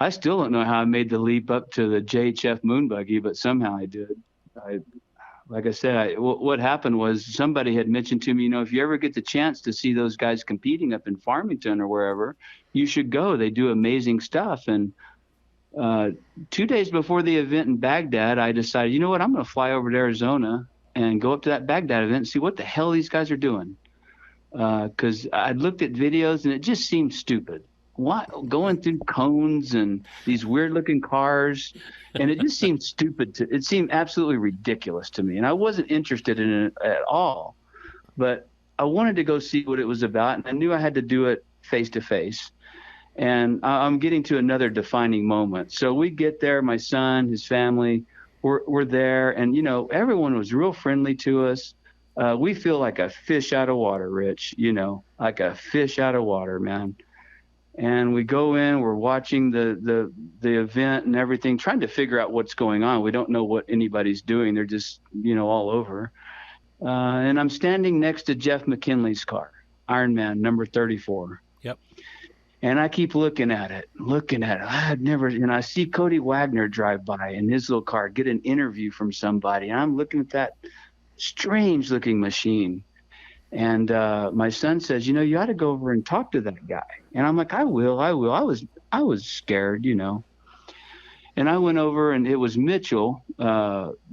I still don't know how I made the leap up to the JHF moon buggy, but somehow I did. Like I said, what happened was somebody had mentioned to me, you know, if you ever get the chance to see those guys competing up in Farmington or wherever, you should go. They do amazing stuff. And 2 days before the event in Baghdad, I decided, you know what, I'm going to fly over to Arizona and go up to that Baghdad event and see what the hell these guys are doing. Because I'd looked at videos and it just seemed stupid. What, going through cones and these weird looking cars, and it just seemed stupid it seemed absolutely ridiculous to me, and I wasn't interested in it at all, but I wanted to go see what it was about, and I knew I had to do it face to face. And I'm getting to another defining moment. So we get there, my son, his family, we're there, and you know, everyone was real friendly to us. We feel like a fish out of water, Rich, you know, like a fish out of water, man. And we go in, we're watching the event and everything, trying to figure out what's going on. We don't know what anybody's doing. They're just, you know, all over. And I'm standing next to Jeff McKinley's car, Ironman number 34. Yep. And I keep looking at it. And I see Cody Wagner drive by in his little car, get an interview from somebody. And I'm looking at that strange looking machine. And my son says, you know, you ought to go over and talk to that guy. And I'm like, I will. I was scared, you know. And I went over, and it was Mitchell,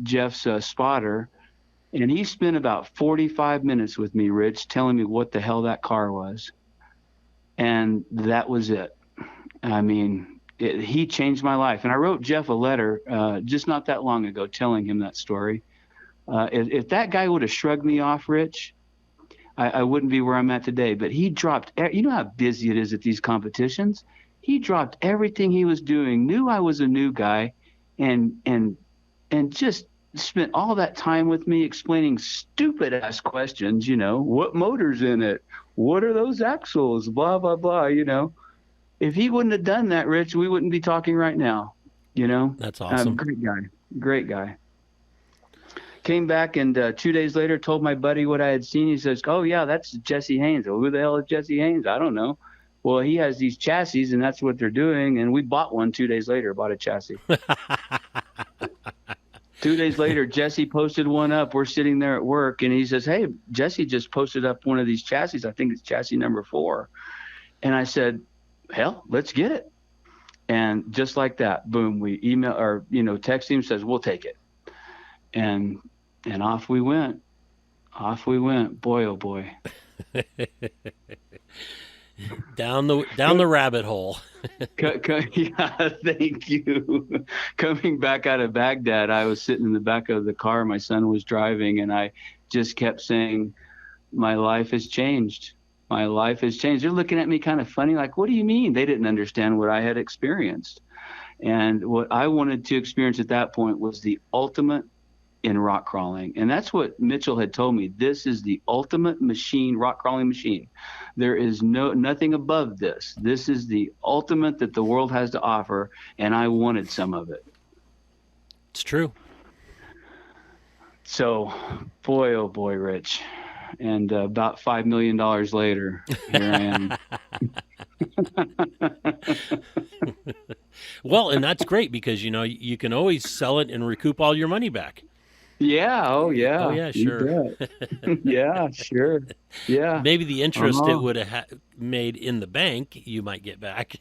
Jeff's spotter. And he spent about 45 minutes with me, Rich, telling me what the hell that car was. And that was it. I mean, he changed my life. And I wrote Jeff a letter just not that long ago telling him that story. If that guy would have shrugged me off, Rich, I wouldn't be where I'm at today. But he dropped, you know how busy it is at these competitions? He dropped everything he was doing, knew I was a new guy, and just spent all that time with me explaining stupid ass questions, you know, what motor's in it? What are those axles? Blah, blah, blah, you know. If he wouldn't have done that, Rich, we wouldn't be talking right now, you know. That's awesome. Great guy. Came back, and 2 days later told my buddy what I had seen. He says, oh, yeah, that's Jesse Haynes. Well, who the hell is Jesse Haynes? I don't know. Well, he has these chassis, and that's what they're doing. And we bought one 2 days later, bought a chassis. 2 days later, Jesse posted one up. We're sitting there at work, and he says, hey, Jesse just posted up one of these chassis. I think it's chassis number 4. And I said, hell, let's get it. And just like that, boom, we email or, you know, text him, says, we'll take it. And off we went. Boy, oh boy. down the rabbit hole. Yeah, thank you. Coming back out of Baghdad, I was sitting in the back of the car. My son was driving, and I just kept saying, my life has changed. My life has changed. They're looking at me kind of funny, like, what do you mean? They didn't understand what I had experienced. And what I wanted to experience at that point was the ultimate in rock crawling. And that's what Mitchell had told me. This is the ultimate machine, rock crawling machine. There is nothing above this. This is the ultimate that the world has to offer, and I wanted some of it. It's true. So, boy, oh boy, Rich. And about $5 million later, here I am. Well, and that's great because, you can always sell it and recoup all your money back. Yeah. Oh, yeah. Oh, yeah, sure. Yeah, sure. Yeah. Maybe the interest it would have made in the bank, you might get back.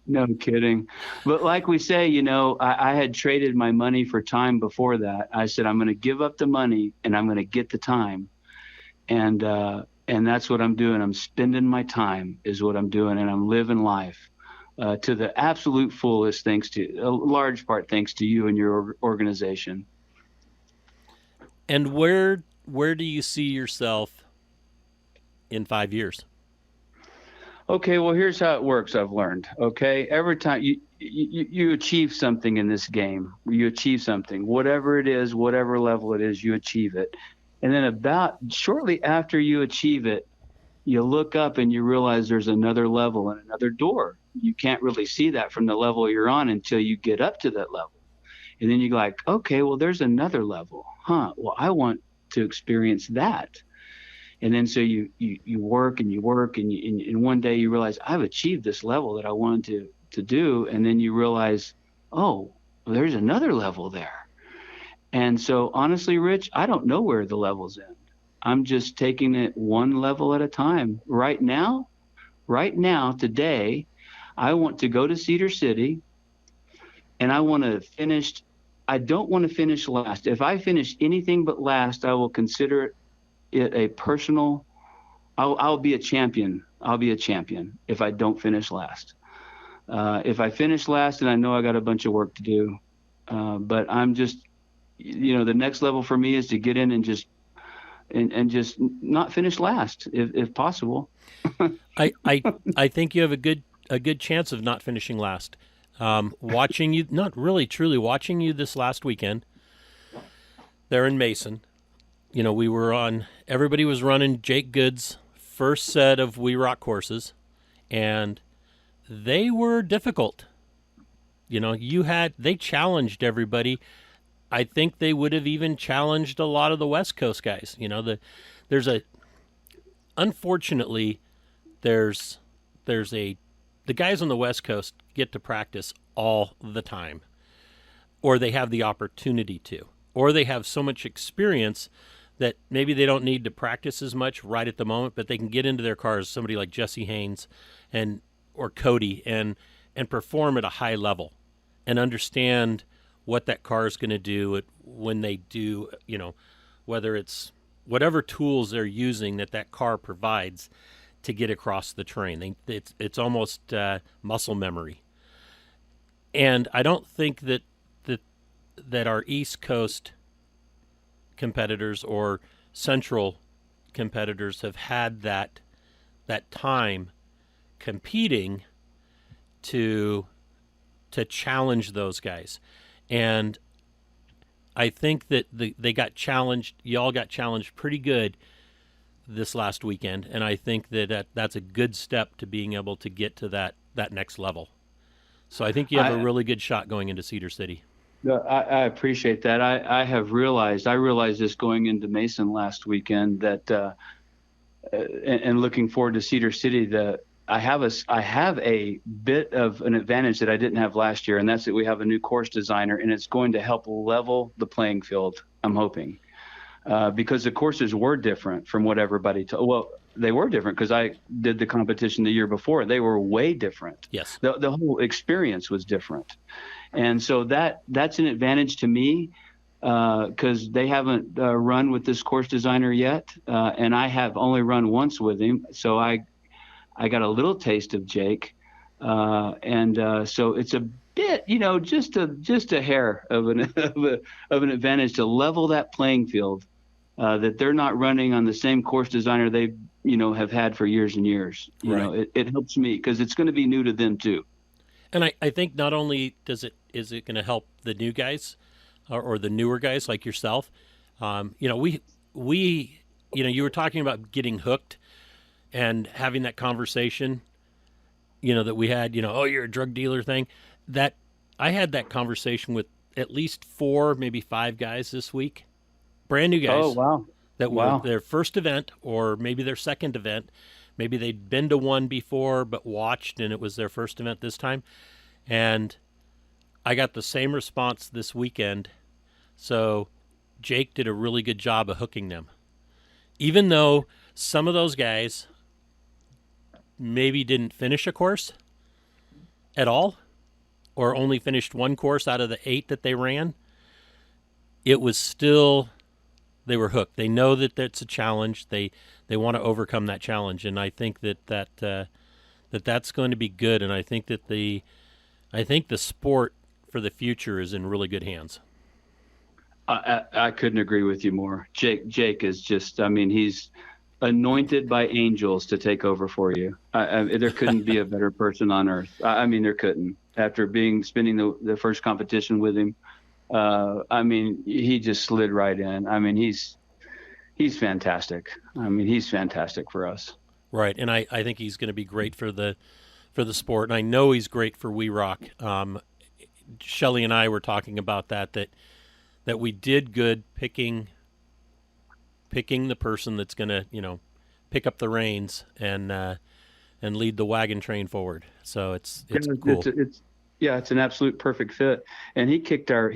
No kidding. But like we say, I had traded my money for time before that. I said, I'm going to give up the money and I'm going to get the time. And that's what I'm doing. I'm spending my time is what I'm doing. And I'm living life to the absolute fullest, a large part, thanks to you and your organization. And where do you see yourself in 5 years? Okay, well, here's how it works. I've learned. Okay, every time you achieve something in this game, you achieve something, whatever it is, whatever level it is, you achieve it. And then about shortly after you achieve it, you look up and you realize there's another level and another door. You can't really see that from the level you're on until you get up to that level. And then you're like, okay, well, there's another level. Well, I want to experience that. And then so you work and you work and one day you realize I've achieved this level that I wanted to do. And then you realize, oh, well, there's another level there. And so honestly, Rich, I don't know where the levels end. I'm just taking it one level at a time. Right now, today, I want to go to Cedar City and I want to finish. I don't want to finish last. If I finish anything but last, I will consider it a personal. I'll be a champion. I'll be a champion if I don't finish last. If I finish last, and I know I got a bunch of work to do, but I'm just, the next level for me is to get in and just not finish last if possible. I think you have a good chance of not finishing last. Watching you, not really truly watching you this last weekend there in Mason, everybody was running Jake Good's first set of We Rock courses, and they were difficult. They challenged everybody. I think they would have even challenged a lot of the West Coast guys. Unfortunately, the guys on the West Coast get to practice all the time, or they have the opportunity to, or they have so much experience that maybe they don't need to practice as much right at the moment, but they can get into their cars, somebody like Jesse Haynes or Cody, and perform at a high level and understand what that car is going to do when they do, whether it's whatever tools they're using that car provides to get across the terrain. It's almost muscle memory. And I don't think that our East Coast competitors or Central competitors have had that time competing to challenge those guys. And I think that they got challenged. Y'all got challenged pretty good this last weekend, and I think that's a good step to being able to get to that next level. So I think you have a really good shot going into Cedar City. I appreciate that. I realized this going into Mason last weekend that, and looking forward to Cedar City, that I have a bit of an advantage that I didn't have last year, and that's that we have a new course designer, and it's going to help level the playing field, I'm hoping. Because the courses were different from what everybody told. Well, they were different because I did the competition the year before. They were way different. Yes. The whole experience was different. And so that's an advantage to me because they haven't run with this course designer yet. And I have only run once with him. So I got a little taste of Jake. So it's a bit, just a hair of an advantage to level that playing field. That they're not running on the same course designer they, have had for years and years. It helps me because it's going to be new to them too. And I think not only is it going to help the new guys, or the newer guys like yourself. We you were talking about getting hooked and having that conversation, that we had, oh, you're a drug dealer thing. That I had that conversation with at least 4, maybe 5 guys this week, brand new Oh, guys wow. that were Wow. their first event or maybe their second event. Maybe they'd been to one before but watched and it was their first event this time. And I got the same response this weekend. So Jake did a really good job of hooking them. Even though some of those guys maybe didn't finish a course at all or only finished one course out of the 8 that they ran, it was still, they were hooked. They know that that's a challenge. They want to overcome that challenge, and I think that's going to be good. And I think the sport for the future is in really good hands. I couldn't agree with you more. Jake is just, I mean, he's anointed by angels to take over for you. There couldn't be a better person on earth. I mean, there couldn't. After spending the first competition with him, I mean, he just slid right in. I mean, he's fantastic. I mean, he's fantastic for us. Right, and I think he's going to be great for the sport, and I know he's great for We Rock. Shelly and I were talking about that we did good picking the person that's going to pick up the reins and lead the wagon train forward. So it's cool. It's an absolute perfect fit, and he kicked our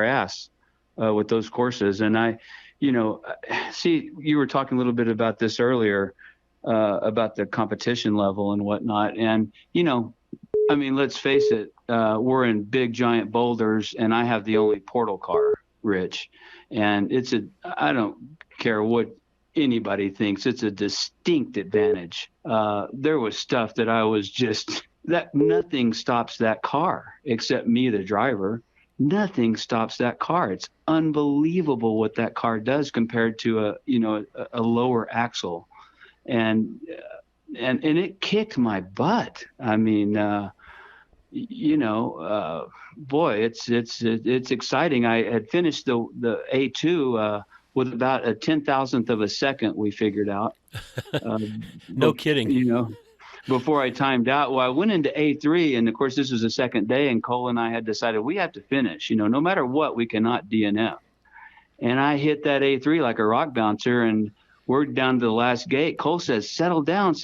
ass with those courses. And I see, you were talking a little bit about this earlier, about the competition level and whatnot. And, I mean, let's face it, we're in big, giant boulders, and I have the only portal car, Rich. And I don't care what anybody thinks, it's a distinct advantage. There was stuff that I was that nothing stops that car except me, the driver. Nothing stops that car. It's unbelievable what that car does compared to a lower axle, and it kicked my butt. I mean, boy, it's exciting. I had finished the A2 with about a 10,000th of a second. We figured out. No kidding. Before I timed out. Well, I went into A3, and of course this was the second day, and Cole and I had decided we have to finish. No matter what, we cannot DNF. And I hit that A3 like a rock bouncer, and we're down to the last gate. Cole says, settle down.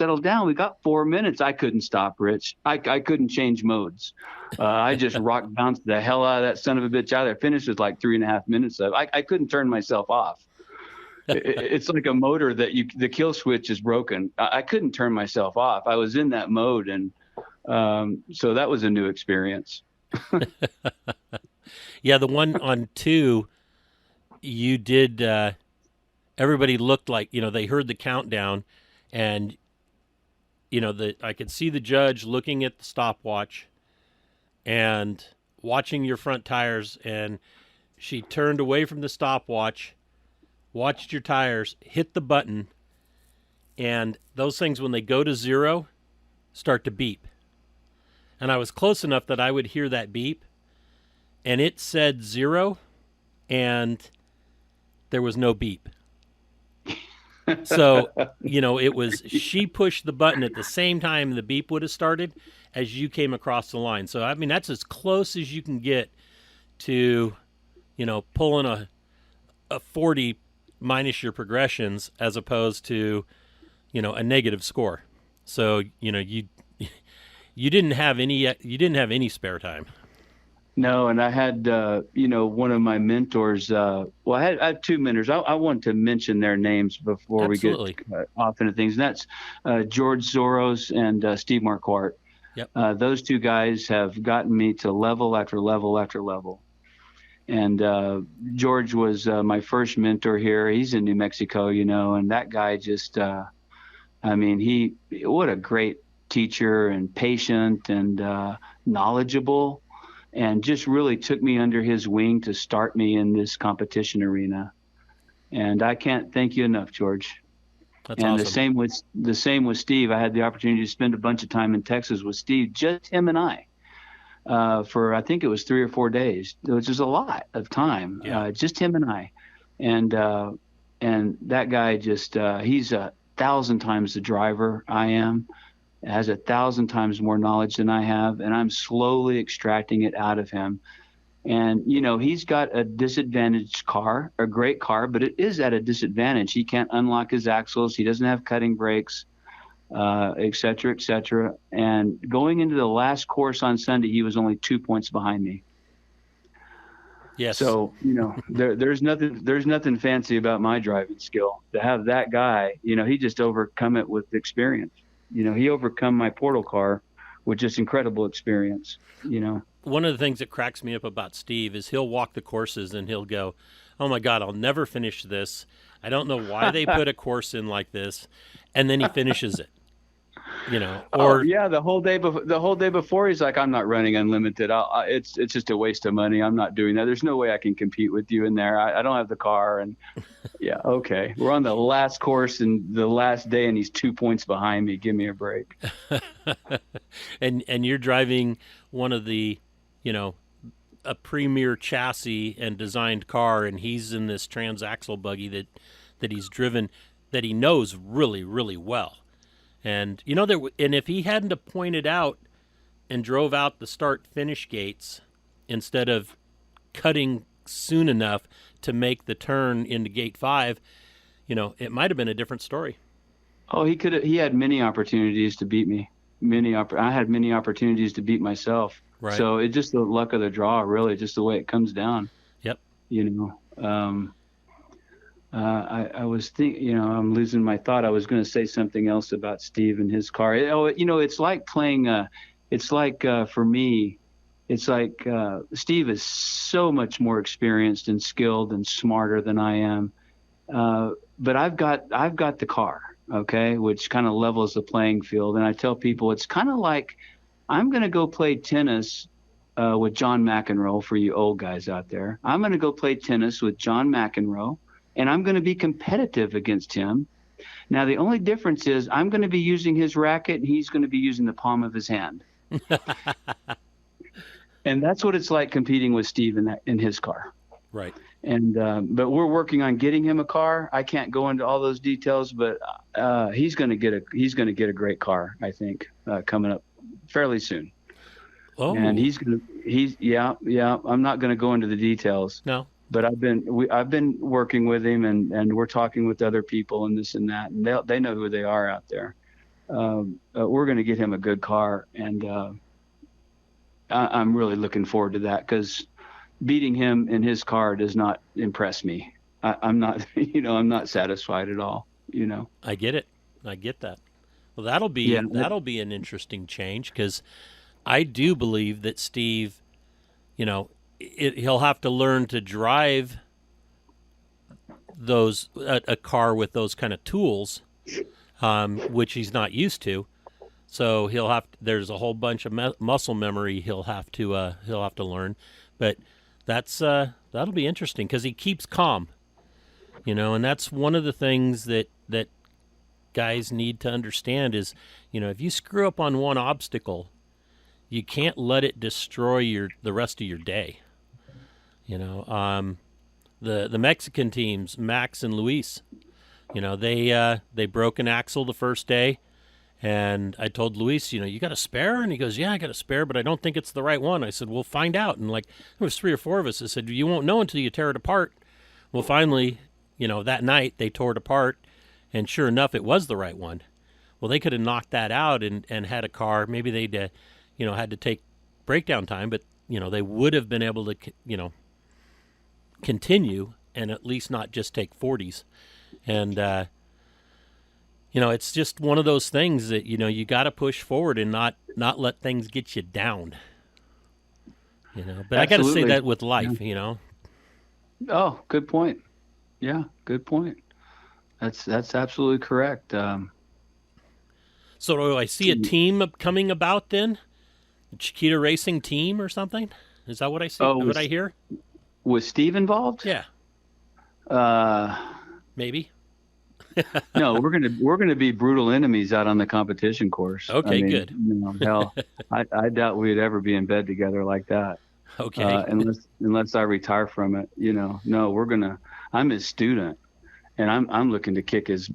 We got 4 minutes. I couldn't stop, Rich. I couldn't change modes. I just rock bounced the hell out of that son of a bitch out of there. Finished with like 3.5 minutes of. I couldn't turn myself off. It's like a motor that the kill switch is broken. I couldn't turn myself off. I was in that mode, and so that was a new experience. Yeah, the one on 2, you did. Everybody looked like they heard the countdown, and I could see the judge looking at the stopwatch and watching your front tires, and she turned away from the stopwatch, watched your tires, hit the button, and those things, when they go to 0, start to beep. And I was close enough that I would hear that beep, and it said 0, and there was no beep. So, it was, she pushed the button at the same time the beep would have started as you came across the line. So, I mean, that's as close as you can get to, pulling a 40 minus your progressions as opposed to, a negative score. So, you didn't have any spare time. No, and I had, one of my mentors. I had 2 mentors. I want to mention their names before Absolutely. we get off into things. And that's George Soros and Steve Marquardt. Yep. Those 2 guys have gotten me to level after level after level. And George was my first mentor here. He's in New Mexico, and that guy just, what a great teacher and patient and knowledgeable. And just really took me under his wing to start me in this competition arena. And I can't thank you enough, George. That's and awesome. the same with Steve. I had the opportunity to spend a bunch of time in Texas with Steve, just him and I. for I think it was 3 or 4 days, which is a lot of time. Yeah. Just him and I, and that guy just he's 1,000 times the driver I am, has 1,000 times more knowledge than I have, and I'm slowly extracting it out of him. And he's got a disadvantaged car, a great car, but it is at a disadvantage. He can't unlock his axles. He doesn't have cutting brakes, et cetera, et cetera. And going into the last course on Sunday, he was only 2 points behind me. Yes. So there's nothing fancy about my driving skill. To have that guy, he just overcome it with experience. He overcome my portal car with just incredible experience. One of the things that cracks me up about Steve is he'll walk the courses and he'll go, "Oh my God, I'll never finish this. I don't know why they put a course in like this," and then he finishes it. The whole day before, he's like, "I'm not running unlimited. It's just a waste of money. I'm not doing that. There's no way I can compete with you in there. I don't have the car." And yeah, okay, we're on the last course and the last day, and he's 2 points behind me. Give me a break. and you're driving one of the, a premier chassis and designed car, and he's in this transaxle buggy that he's driven, that he knows really, really well. And and if he hadn't have pointed out and drove out the start-finish gates instead of cutting soon enough to make the turn into gate 5, it might have been a different story. Oh, he had many opportunities to beat me. I had many opportunities to beat myself. Right. So it's just the luck of the draw, really, just the way it comes down. Yep. I was thinking, I'm losing my thought. I was going to say something else about Steve and his car. It's like playing. For me, it's like Steve is so much more experienced and skilled and smarter than I am. But I've got the car, okay, which kind of levels the playing field. And I tell people it's kind of like I'm going to go play tennis with John McEnroe, for you old guys out there. I'm going to go play tennis with John McEnroe, and I'm going to be competitive against him. Now, the only difference is I'm going to be using his racket, and he's going to be using the palm of his hand. And that's what it's like competing with Steve in his car. Right. And but we're working on getting him a car. I can't go into all those details, but he's going to get a great car, I think, coming up fairly soon. Oh. And I'm not going to go into the details. No. But I've been working with him, and we're talking with other people and this and that, and they know who they are out there. We're going to get him a good car, and I'm really looking forward to that, because beating him in his car does not impress me. I'm not, I'm not satisfied at all. I get it. I get that. Well, that'll be an interesting change, because I do believe that Steve, he'll have to learn to drive a car with those kind of tools, which he's not used to. So there's a whole bunch of muscle memory he'll have to learn. But that'll be interesting, because he keeps calm, and that's one of the things that guys need to understand is, if you screw up on one obstacle, you can't let it destroy the rest of your day. The Mexican teams, Max and Luis, they broke an axle the first day, and I told Luis, you got a spare? And he goes, "Yeah, I got a spare, but I don't think it's the right one." I said, "We'll find out." And there was 3 or 4 of us. I said, "You won't know until you tear it apart." Well, finally, that night they tore it apart, and sure enough, it was the right one. Well, they could have knocked that out and had a car. Maybe they'd, had to take breakdown time, but, they would have been able to, continue and at least not just take 40s. And, it's just one of those things that, you got to push forward and not let things get you down. But absolutely. I got to say that with life, Oh, good point. Yeah, good point. That's absolutely correct. So do I see a team coming about then? A Chiquita Racing team or something? Is that what I see? What I hear? Was Steve involved? Yeah. Maybe. No, we're gonna be brutal enemies out on the competition course. I Okay, mean, good. hell, I doubt we'd ever be in bed together like that, Okay. unless I retire from it. No, I'm his student, and I'm looking to kick his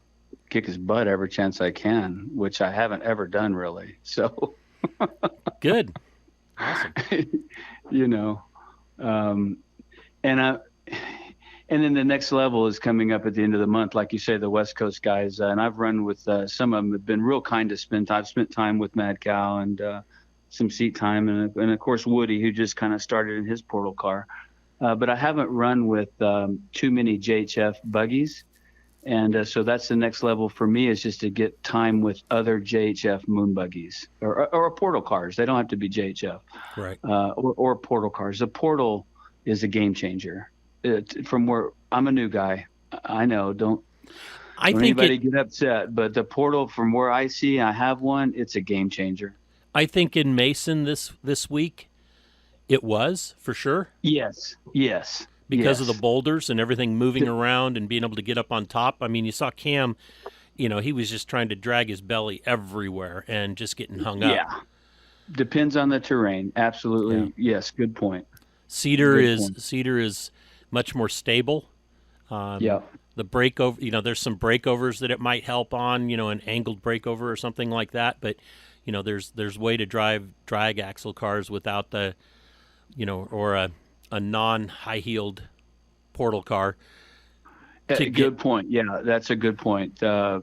butt every chance I can, which I haven't ever done really. So, Good. Awesome. you know, um, and I. And then the next level is coming up at the end of the month, like you say, the West Coast guys. And I've run with some of them have been real kind to spend. I've spent time with Mad Cow and some seat time, and of course Woody, who just kind of started in his portal car. But I haven't run with too many JHF buggies, and so that's the next level for me, is just to get time with other JHF moon buggies or portal cars. They don't have to be JHF, Right. or portal cars. The portal is a game changer. From where I'm a new guy, I know. Don't anybody get upset, but the portal, from where I see, I have one. It's a game changer. I think in Mason this week, it was for sure. Yes. Because of the boulders and everything moving around and being able to get up on top. I mean, you saw Cam, he was just trying to drag his belly everywhere and just getting hung up. Yeah. Depends on the terrain. Absolutely. Yeah. Yes. Good point. Cedar is much more stable. The breakover, there's some breakovers that it might help on, an angled breakover or something like that. But, there's way to drive drag axle cars without the, or a non-high-heeled portal car. Good point. Yeah, that's a good point. I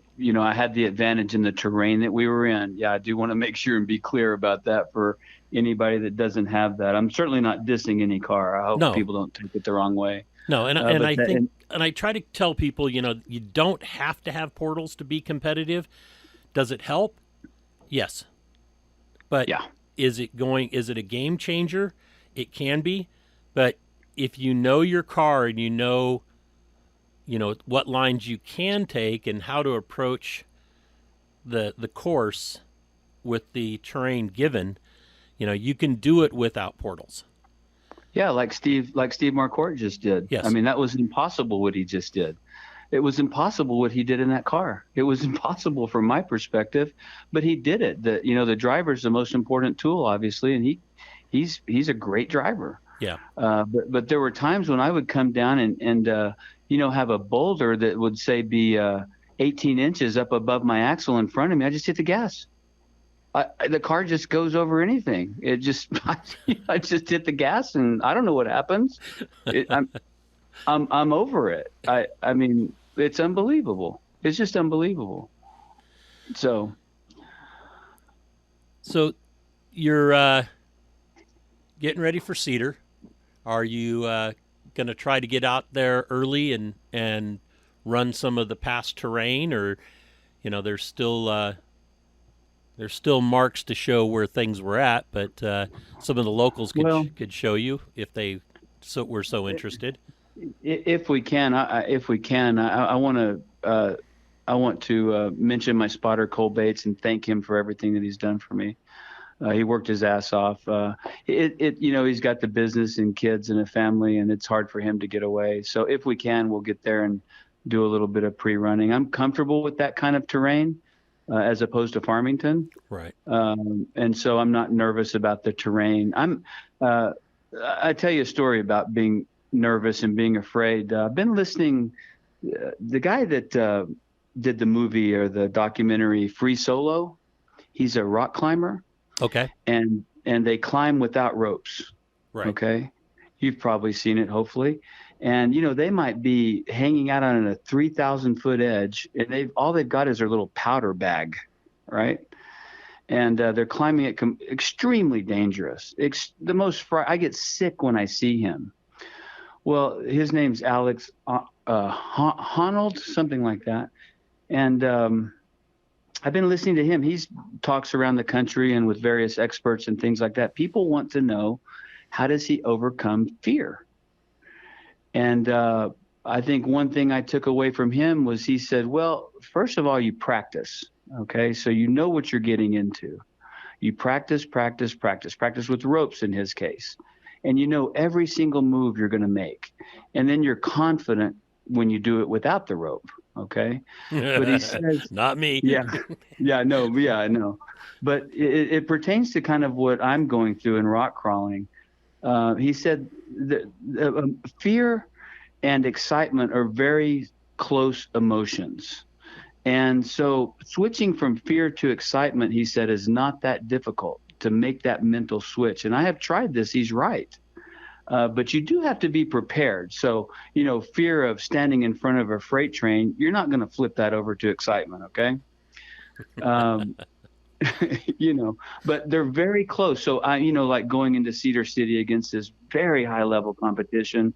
had the advantage in the terrain that we were in. Yeah, I do want to make sure and be clear about that for anybody that doesn't have that. I'm certainly not dissing any car. I hope people don't take it the wrong way. No, and I try to tell people, you don't have to have portals to be competitive. Does it help? Yes. But is it a game changer? It can be. But if you know your car and you know what lines you can take and how to approach the course with the terrain given, you can do it without portals. Yeah, like Steve Marquardt just did. Yes. I mean, that was impossible what he just did. It was impossible what he did in that car. It was impossible from my perspective, but he did it. The driver's the most important tool, obviously, and he's a great driver. Yeah. But there were times when I would come down and have a boulder that would say be 18 inches up above my axle in front of me. I just hit the gas. The car just goes over anything. I just hit the gas and I don't know what happens. I'm over it. I mean, it's unbelievable. It's just unbelievable. So you're getting ready for Cedar. Are you going to try to get out there early and run some of the past terrain, or there's still marks to show where things were at, but some of the locals could show you if they were so interested. If we can, I want to mention my spotter Cole Bates and thank him for everything that he's done for me. He worked his ass off. He's got the business and kids and a family, and it's hard for him to get away. So if we can, we'll get there and do a little bit of pre-running. I'm comfortable with that kind of terrain as opposed to Farmington. Right. And so I'm not nervous about the terrain. I tell you a story about being nervous and being afraid. I've been listening. The guy that did the movie or the documentary Free Solo, he's a rock climber. Okay. And they climb without ropes. Right. Okay. You've probably seen it, hopefully. And, they might be hanging out on a 3,000-foot edge, and all they've got is their little powder bag, right? And they're climbing it extremely dangerous. I get sick when I see him. Well, his name's Alex Honnold, something like that. And I've been listening to him. He talks around the country and with various experts and things like that. People want to know, how does he overcome fear? And I think one thing I took away from him was he said, well, first of all, you practice. Okay, so you know what you're getting into. You practice with ropes in his case. And you know every single move you're going to make. And then you're confident when you do it without the rope. Okay. But he says, Not me. yeah, yeah, I know. But it pertains to kind of what I'm going through in rock crawling. He said that fear and excitement are very close emotions. And so switching from fear to excitement, he said, is not that difficult to make that mental switch. And I have tried this. He's right. But you do have to be prepared. So, fear of standing in front of a freight train, you're not going to flip that over to excitement. Okay. Um, but they're very close. So like going into Cedar City against this very high level competition.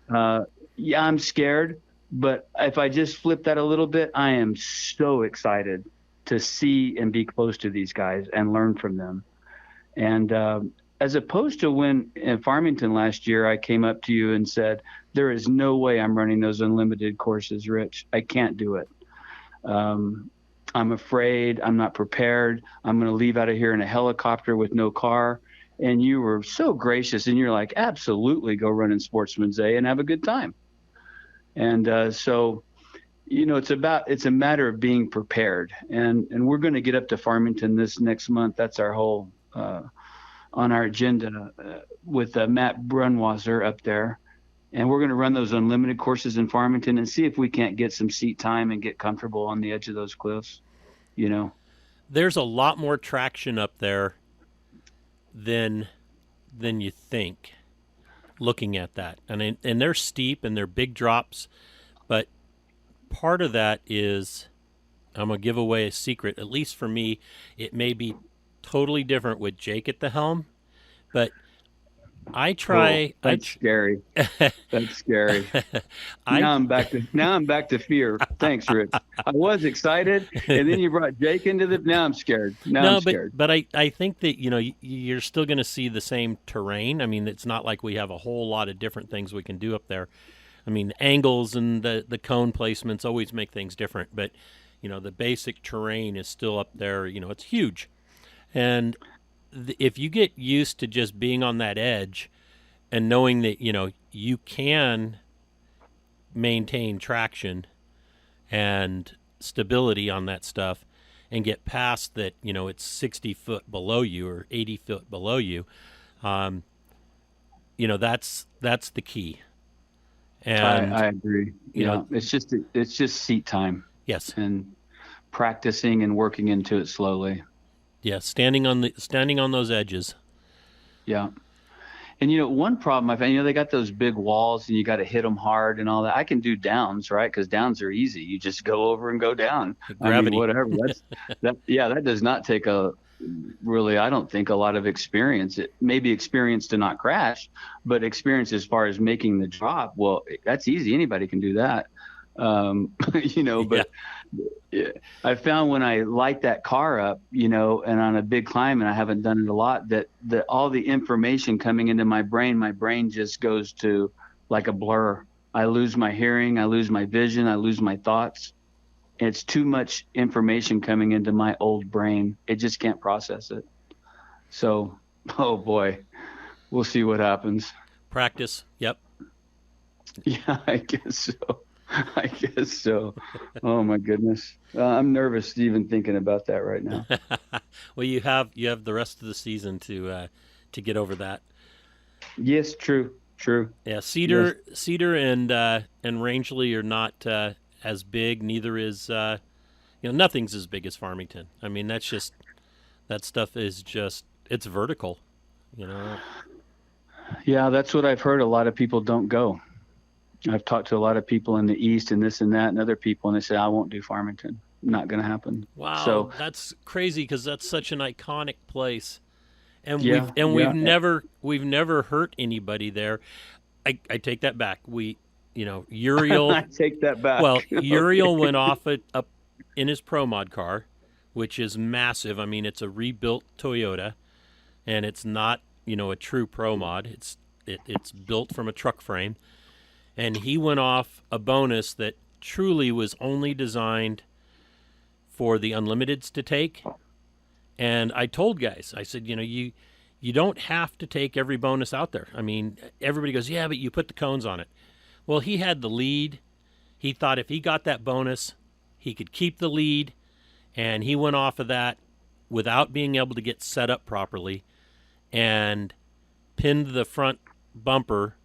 Yeah, I'm scared, but if I just flip that a little bit, I am so excited to see and be close to these guys and learn from them. And as opposed to when in Farmington last year, I came up to you and said, there is no way I'm running those unlimited courses, Rich. I can't do it. I'm afraid. I'm not prepared. I'm going to leave out of here in a helicopter with no car. And you were so gracious, and you're like, absolutely, go run in Sportsman's A and have a good time. And so, it's a matter of being prepared. And we're going to get up to Farmington this next month. That's our whole on our agenda with Matt Brunwasser up there. And we're going to run those unlimited courses in Farmington and see if we can't get some seat time and get comfortable on the edge of those cliffs. There's a lot more traction up there than you think, looking at that. And they're steep and they're big drops, but part of that is, I'm going to give away a secret, at least for me. It may be totally different with Jake at the helm, but I try. That's scary. That's scary. Now I'm back to fear. Thanks, Rich. I was excited, and then you brought Jake into the. Now I'm scared. I'm scared. But I think that you're still going to see the same terrain. I mean, it's not like we have a whole lot of different things we can do up there. I mean, the angles and the cone placements always make things different, but the basic terrain is still up there. It's huge, and if you get used to just being on that edge and knowing that, you can maintain traction and stability on that stuff and get past that, it's 60 foot below you or 80 foot below you, that's the key. And I agree. It's just seat time. Yes. And practicing and working into it slowly. Yeah, standing on those edges. Yeah. And one problem I found, they got those big walls and you got to hit them hard and all that. I can do downs, right? Because downs are easy. You just go over and go down. Gravity. Whatever. That does not take I don't think a lot of experience. It may be experience to not crash, but experience as far as making the drop. Well, that's easy. Anybody can do that. But yeah. I found when I light that car up, and on a big climb, and I haven't done it a lot, that all the information coming into my brain just goes to like a blur. I lose my hearing, I lose my vision, I lose my thoughts. It's too much information coming into my old brain. It just can't process it. So, oh boy, we'll see what happens. Practice. Yep. Yeah, I guess so. Oh my goodness. I'm nervous even thinking about that right now. Well, you have the rest of the season to get over that. Yes, true. Yeah, Cedar and Rangeley are not as big. Neither is nothing's as big as Farmington. I mean, that stuff is just, it's vertical. Yeah, that's what I've heard. A lot of people don't go. I've talked to a lot of people in the East and this and that and other people, and they say, I won't do Farmington. Not going to happen. Wow. So that's crazy because that's such an iconic place. And we've never hurt anybody there. I take that back. Uriel. I take that back. Well, Uriel went off up in his Pro Mod car, which is massive. I mean, it's a rebuilt Toyota, and it's not, a true Pro Mod. It's built from a truck frame. And he went off a bonus that truly was only designed for the Unlimiteds to take. And I told guys, I said, you don't have to take every bonus out there. I mean, everybody goes, yeah, but you put the cones on it. Well, he had the lead. He thought if he got that bonus, he could keep the lead, and he went off of that without being able to get set up properly and pinned the front bumper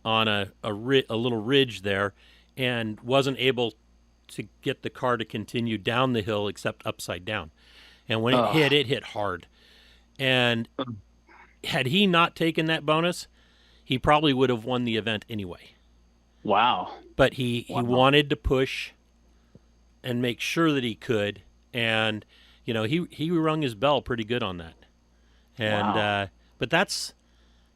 on a little ridge there and wasn't able to get the car to continue down the hill except upside down. And when it hit hard. And had he not taken that bonus, he probably would have won the event anyway. Wow. But he wanted to push and make sure that he could. And, he rung his bell pretty good on that. And, but that's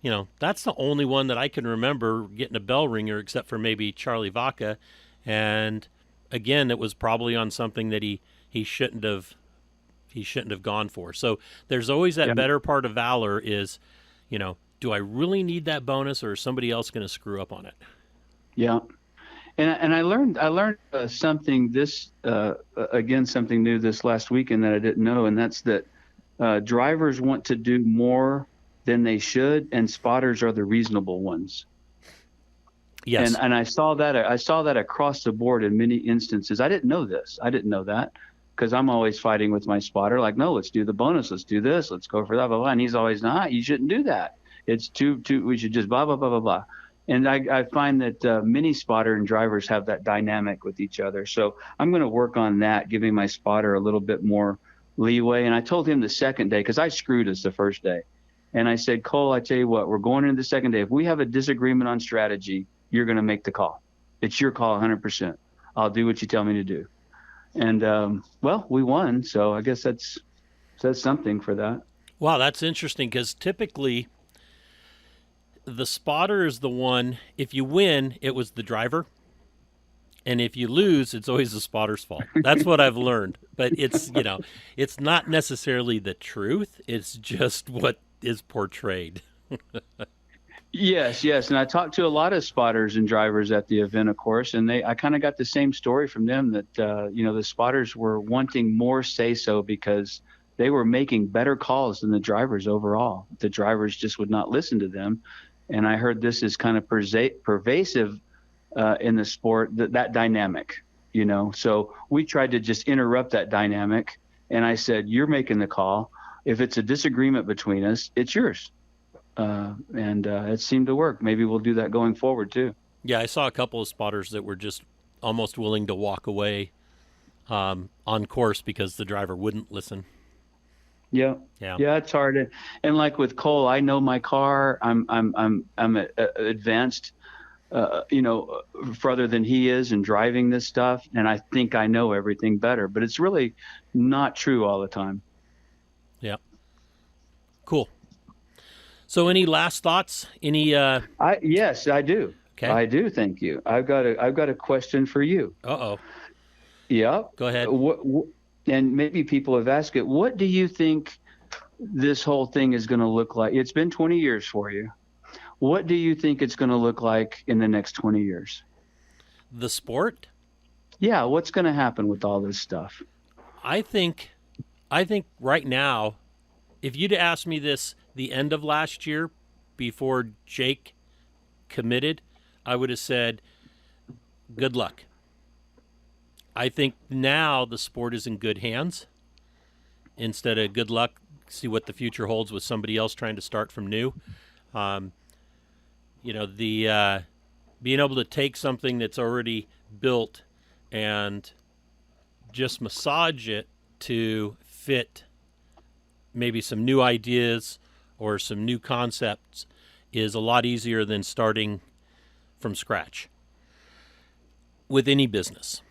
the only one that I can remember getting a bell ringer, except for maybe Charlie Vaca. And again, it was probably on something that he shouldn't have gone for. So there's always that better part of valor is, do I really need that bonus, or is somebody else going to screw up on it? Yeah. And I learned something something new this last weekend that I didn't know, and that's that drivers want to do more than they should, and spotters are the reasonable ones. Yes. And I saw that across the board in many instances. I didn't know this. I didn't know that, because I'm always fighting with my spotter, like, no, let's do the bonus, let's do this, let's go for that, blah, blah. And he's always, you shouldn't do that. It's too, we should just blah, blah, blah, blah, blah. And I find that many spotter and drivers have that dynamic with each other. So I'm going to work on that, giving my spotter a little bit more leeway. And I told him the second day, because I screwed us the first day. And I said, Cole, I tell you what, we're going into the second day. If we have a disagreement on strategy, you're going to make the call. It's your call 100%. I'll do what you tell me to do. And, we won. So I guess that says something for that. Wow, that's interesting, because typically the spotter is the one, if you win, it was the driver. And if you lose, it's always the spotter's fault. That's what I've learned. But it's, it's not necessarily the truth. It's just what is portrayed. Yes. And I talked to a lot of spotters and drivers at the event, of course, and I kind of got the same story from them that, the spotters were wanting more say-so because they were making better calls than the drivers overall. The drivers just would not listen to them. And I heard this is kind of pervasive in the sport, that dynamic, So we tried to just interrupt that dynamic. And I said, you're making the call. If it's a disagreement between us, it's yours. And it seemed to work. Maybe we'll do that going forward too. Yeah, I saw a couple of spotters that were just almost willing to walk away on course because the driver wouldn't listen. Yeah, it's hard. And like with Cole, I know my car. I'm advanced, further than he is in driving this stuff, and I think I know everything better. But it's really not true all the time. Yeah. Cool. So, any last thoughts? Yes, I do. Okay. I do. Thank you. I've got a question for you. Uh-oh. Yeah. Go ahead. And maybe people have asked it. What do you think this whole thing is going to look like? It's been 20 years for you. What do you think it's going to look like in the next 20 years? The sport? Yeah. What's going to happen with all this stuff? I think right now, if you'd asked me this the end of last year before Jake committed, I would have said, good luck. I think now the sport is in good hands. Instead of good luck, see what the future holds with somebody else trying to start from new. The being able to take something that's already built and just massage it to fit maybe some new ideas or some new concepts is a lot easier than starting from scratch with any business.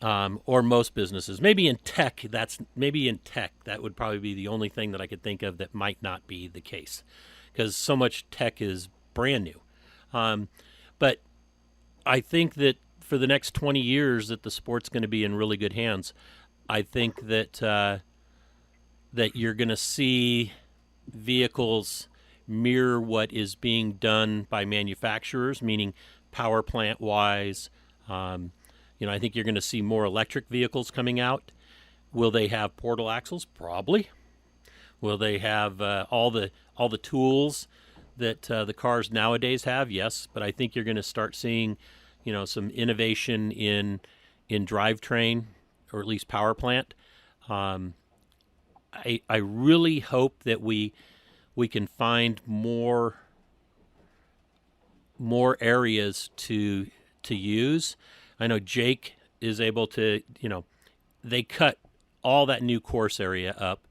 Or most businesses. Maybe in tech, that would probably be the only thing that I could think of that might not be the case, because so much tech is brand new. But I think that for the next 20 years that the sport's going to be in really good hands. I think that that you're going to see vehicles mirror what is being done by manufacturers, meaning power plant wise. I think you're going to see more electric vehicles coming out. Will they have portal axles? Probably. Will they have all the tools that the cars nowadays have? Yes, but I think you're going to start seeing, some innovation in drivetrain, or at least power plant. I really hope that we can find more areas to use. I know Jake is able to, they cut all that new course area up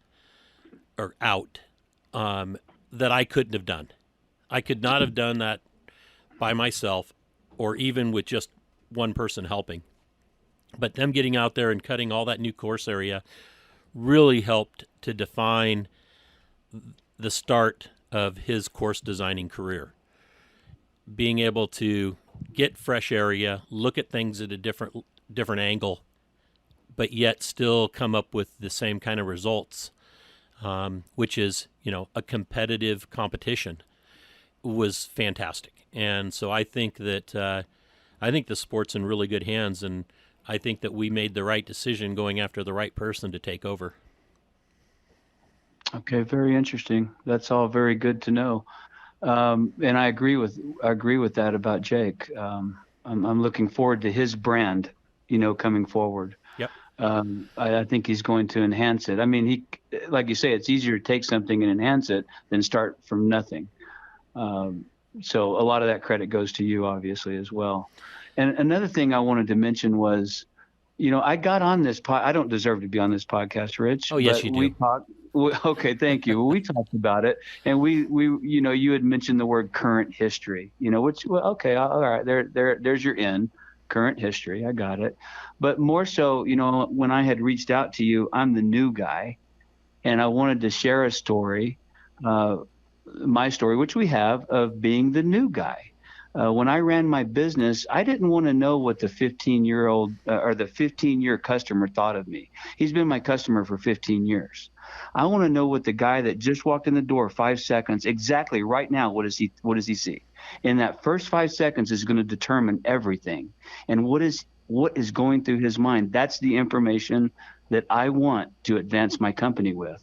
or out, that I couldn't have done. I could not have done that by myself, or even with just one person helping. But them getting out there and cutting all that new course area really helped to define the start of his course designing career. Being able to get fresh area, look at things at a different angle, but yet still come up with the same kind of results, which is, a competitive competition, was fantastic. And so I think that I think the sport's in really good hands, and I think that we made the right decision going after the right person to take over. Okay, very interesting. That's all very good to know. And I agree with that about Jake. I'm looking forward to his brand, coming forward. Yep. I think he's going to enhance it. I mean, like you say, it's easier to take something and enhance it than start from nothing. So a lot of that credit goes to you, obviously, as well. And another thing I wanted to mention was, I got on this I don't deserve to be on this podcast, Rich. Oh, yes, you do. We talked. Okay, thank you. We talked about it, and we you had mentioned the word current history. Which, well, okay, all right. There's your in current history. I got it. But more so, when I had reached out to you, I'm the new guy, and I wanted to share a story, my story, which we have, of being the new guy. When I ran my business, I didn't want to know what the 15-year-old or the 15-year customer thought of me. He's been my customer for 15 years. I want to know what the guy that just walked in the door 5 seconds, exactly right now, what does he see? In that first 5 seconds is going to determine everything. And what is going through his mind? That's the information that I want to advance my company with.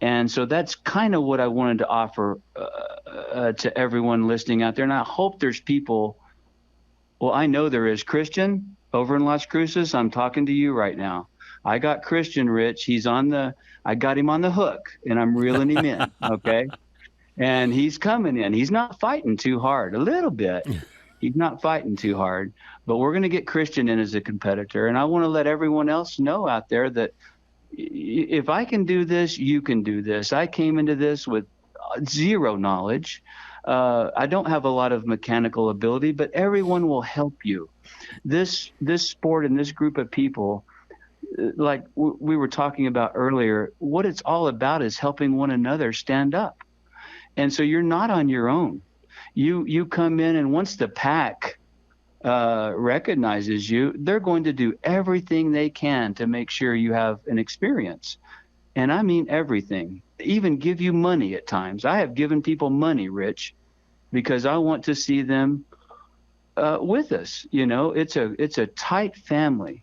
And so that's kind of what I wanted to offer to everyone listening out there. And I hope there's people. Well, I know there is. Christian over in Las Cruces, I'm talking to you right now. I got Christian, Rich. I got him on the hook, and I'm reeling him in. Okay. And he's coming in. He's not fighting too hard, a little bit. He's not fighting too hard, but we're going to get Christian in as a competitor. And I want to let everyone else know out there that if I can do this, you can do this. I came into this with zero knowledge. I don't have a lot of mechanical ability, but everyone will help you. This sport and this group of people, like we were talking about earlier, what it's all about is helping one another stand up. And so you're not on your own. You come in, and once the pack recognizes you, they're going to do everything they can to make sure you have an experience. And I mean everything, even give you money at times. I have given people money, Rich, because I want to see them with us. It's a tight family.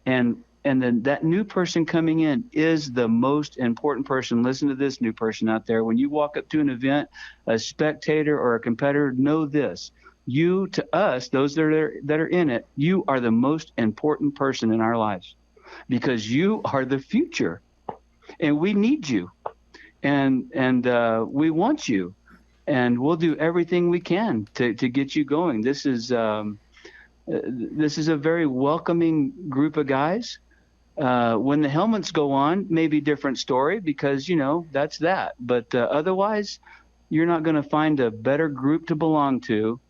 And then that new person coming in is the most important person. Listen to this, new person out there. When you walk up to an event, a spectator or a competitor, know this. You, to us, those that are in it, you are the most important person in our lives, because you are the future, and we need you, and we want you, and we'll do everything we can to get you going. This is a very welcoming group of guys. When the helmets go on, maybe different story, because that's that. But otherwise, you're not going to find a better group to belong to.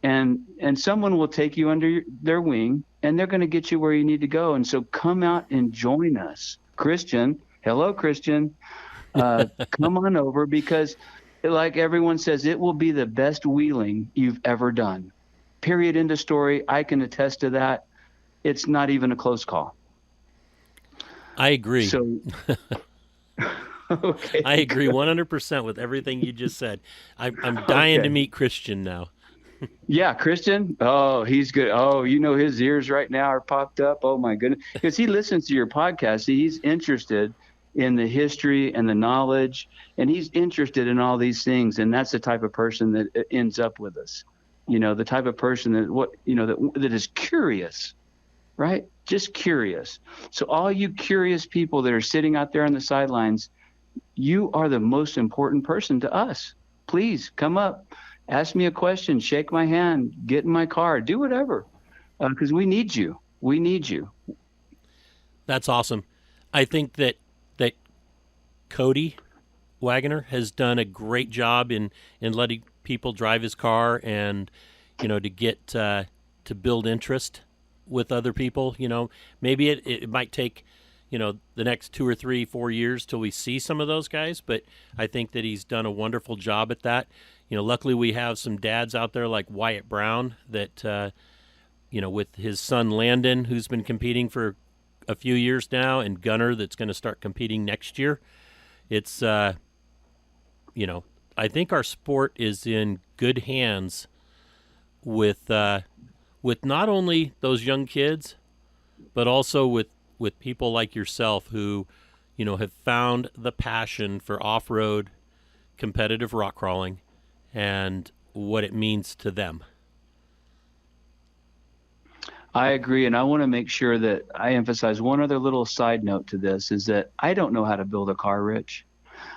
And someone will take you under their wing, and they're going to get you where you need to go. And so come out and join us. Christian, hello, Christian. Come on over, because like everyone says, it will be the best wheeling you've ever done. Period. End of story. I can attest to that. It's not even a close call. I agree. So, okay. I agree 100% with everything you just said. I'm dying to meet Christian now. Yeah, Christian. Oh, he's good. Oh, his ears right now are popped up. Oh my goodness, because he listens to your podcast. He's interested in the history and the knowledge, and he's interested in all these things. And that's the type of person that ends up with us. the type of person that is curious, right? Just curious. So all you curious people that are sitting out there on the sidelines, you are the most important person to us. Please come up, ask me a question, shake my hand, get in my car, do whatever, because we need you. We need you. That's awesome. I think that Cody Wagoner has done a great job in letting people drive his car, and to get to build interest with other people. Maybe it might take the next 2 or 3, 4 years till we see some of those guys, but I think that he's done a wonderful job at that. Luckily we have some dads out there like Wyatt Brown that with his son Landon, who's been competing for a few years now, and Gunner that's going to start competing next year. It's I think our sport is in good hands with not only those young kids, but also with people like yourself who have found the passion for off-road competitive rock crawling and what it means to them. I agree, and I want to make sure that I emphasize one other little side note to this is that I don't know how to build a car, Rich.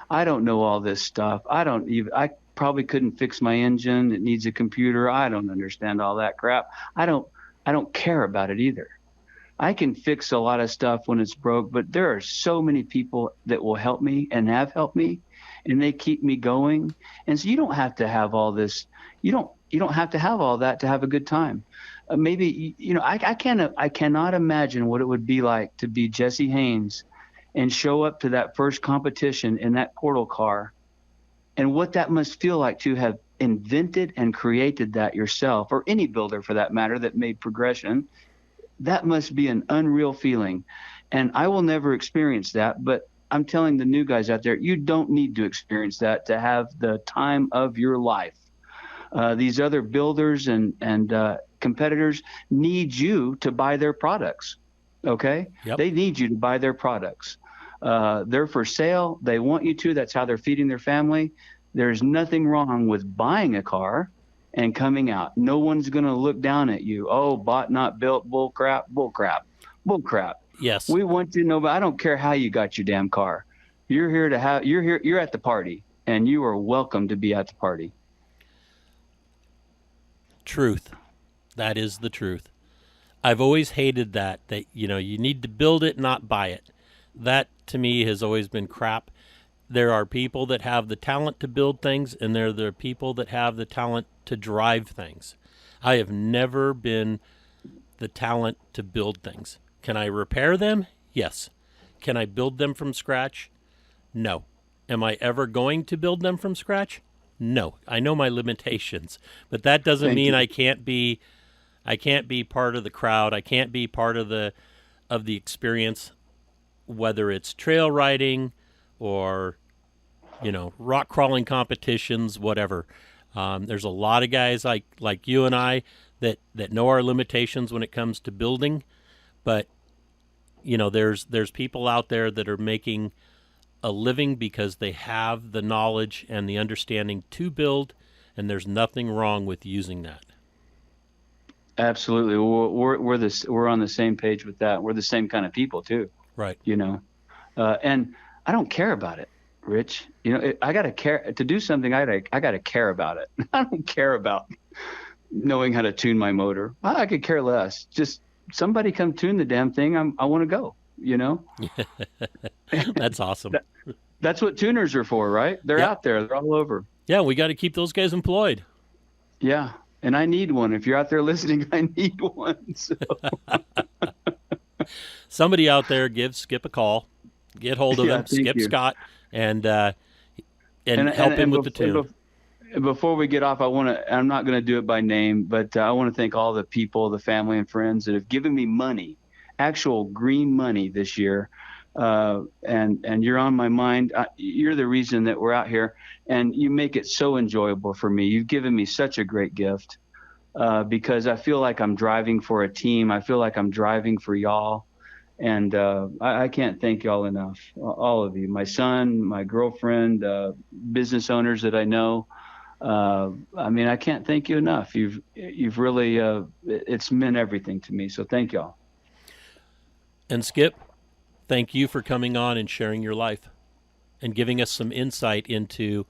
I don't know all this stuff. I probably couldn't fix my engine. It needs a computer. I don't understand all that crap. I don't care about it either. I can fix a lot of stuff when it's broke, but there are so many people that will help me and have helped me, and they keep me going. And so you don't have to have all this. You don't have to have all that to have a good time. Maybe I cannot imagine what it would be like to be Jesse Haynes and show up to that first competition in that portal car, and what that must feel like to have invented and created that yourself, or any builder for that matter that made progression. That must be an unreal feeling. And I will never experience that, but I'm telling the new guys out there, you don't need to experience that to have the time of your life. These other builders and competitors need you to buy their products. Okay? Yep. They need you to buy their products. They're for sale. They want you to. That's how they're feeding their family. There's nothing wrong with buying a car and coming out. No one's going to look down at you. Oh, bought, not built, bull crap, bull crap, bull crap. Yes. We want you to know, but I don't care how you got your damn car. You're at the party, and you are welcome to be at the party. Truth. That is the truth. I've always hated that you need to build it, not buy it. That to me has always been crap. There are people that have the talent to build things, and there are people that have the talent to drive things. I have never been the talent to build things. Can I repair them? Yes. Can I build them from scratch? No. Am I ever going to build them from scratch? No. I know my limitations, but that doesn't mean I can't be part of the crowd. I can't be part of the experience, whether it's trail riding or rock crawling competitions, whatever. There's a lot of guys like you and I that know our limitations when it comes to building, but there's people out there that are making a living because they have the knowledge and the understanding to build, and there's nothing wrong with using that. Absolutely. We're on the same page with that. We're the same kind of people too. Right. And I don't care about it, Rich. I got to care to do something. I got to care about it. I don't care about knowing how to tune my motor. I could care less. Just somebody come tune the damn thing. I want to go, That's awesome. That's what tuners are for, right? They're out there. They're all over. Yeah, we got to keep those guys employed. Yeah. And I need one. If you're out there listening, I need one. So. Somebody out there, give Skip a call. Get hold of him, Skip you. Scott, and help him with the tune. Before we get off, I'm not going to do it by name, but I want to thank all the people, the family and friends that have given me money, actual green money this year. And you're on my mind. You're the reason that we're out here, and you make it so enjoyable for me. You've given me such a great gift, because I feel like I'm driving for a team. I feel like I'm driving for y'all. And I can't thank y'all enough, all of you, my son, my girlfriend, business owners that I know. I mean, I can't thank you enough. You've really it's meant everything to me. So thank y'all. And Skip, thank you for coming on and sharing your life and giving us some insight into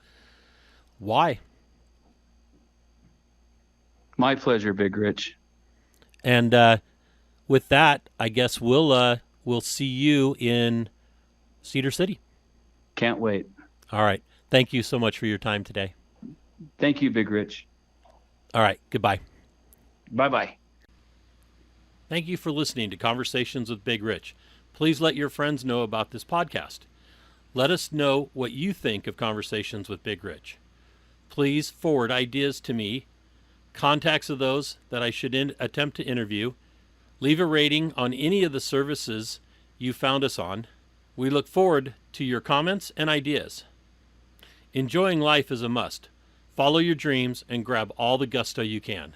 why. My pleasure, Big Rich. And with that, I guess we'll see you in Cedar City. Can't wait. All right. Thank you so much for your time today. Thank you, Big Rich. All right. Goodbye. Bye-bye. Thank you for listening to Conversations with Big Rich. Please let your friends know about this podcast. Let us know what you think of Conversations with Big Rich. Please forward ideas to me, contacts of those that I should attempt to interview. Leave a rating on any of the services you found us on. We look forward to your comments and ideas. Enjoying life is a must. Follow your dreams and grab all the gusto you can.